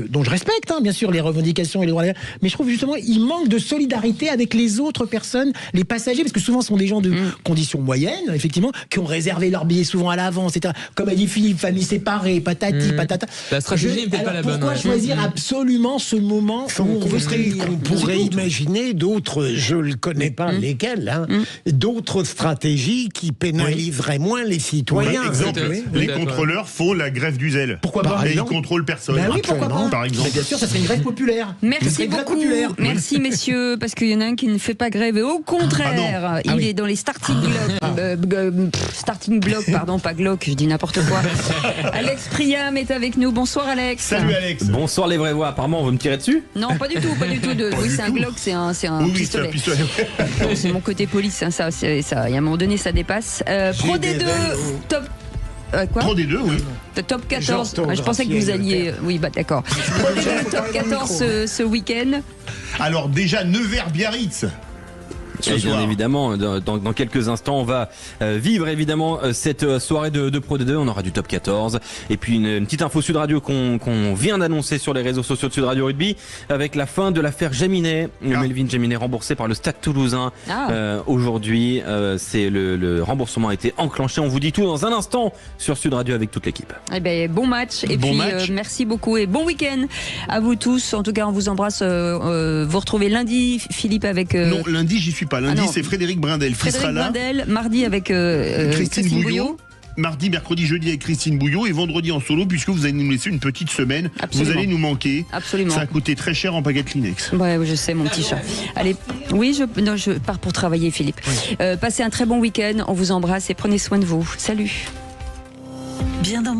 dont je respecte, bien sûr, les revendications et les droits. Mais je trouve justement, il manque de solidarité avec les autres personnes, les passagers, parce que souvent ce sont des gens de conditions moyennes, effectivement, qui ont réservé leur billet souvent à l'avance, etc. Comme a dit Philippe, famille séparée, patati, patata. La stratégie n'est peut-être pas la bonne. Pourquoi choisir absolument ce moment où on pourrait imaginer d'autres, je ne connais pas lesquels, d'autres stratégies qui pénaliseraient moins les citoyens. Exemple, les contrôleurs font la grève du zèle. Pourquoi pas? Et ils contrôlent personne. Oui, pourquoi pas? Par exemple. Bien sûr, ça serait une grève populaire. Merci beaucoup. Merci messieurs, parce qu'il y en a un qui ne fait pas grève et au contraire, il est dans les starting blocks, pardon, pas Glock, je dis n'importe quoi. Alex Priam est avec nous. Bonsoir Alex. Salut Alex. Bonsoir les vraies voix. Apparemment, on veut me tirer dessus? Non, pas du tout. Oui, c'est un Glock, c'est un pistolet. C'est mon côté police, ça. Il y a un moment donné, ça dépasse. Pro D2, top. Quoi Pro D2, oui. Top 14. Je pensais que vous alliez. Oui, bah d'accord. Pro D2, top 14 ce week-end. Alors déjà Nevers-Biarritz. Et bien évidemment, dans quelques instants, on va vivre évidemment cette soirée de Pro D2. On aura du top 14 et puis une petite info Sud Radio qu'on vient d'annoncer sur les réseaux sociaux de Sud Radio Rugby avec la fin de l'affaire Jaminet. Melvin Jaminet remboursé par le Stade Toulousain. Aujourd'hui, c'est le remboursement a été enclenché. On vous dit tout dans un instant sur Sud Radio avec toute l'équipe. Eh ben, bon match et bon puis match. Merci beaucoup et bon week-end à vous tous. En tout cas, on vous embrasse. Vous retrouvez lundi Philippe avec. Non, lundi j'y suis pas. Lundi, c'est Frédéric Brindel. Frédéric Brindel, mardi avec Christine Bouillot. Mardi, mercredi, jeudi avec Christine Bouillot et vendredi en solo puisque vous allez nous laisser une petite semaine. Absolument. Vous allez nous manquer. Absolument. Ça a coûté très cher en paquet Kleenex. Ouais, je sais, mon petit chat. Allez, oui, je pars pour travailler, Philippe. Passez un très bon week-end. On vous embrasse et prenez soin de vous. Salut. Bien dans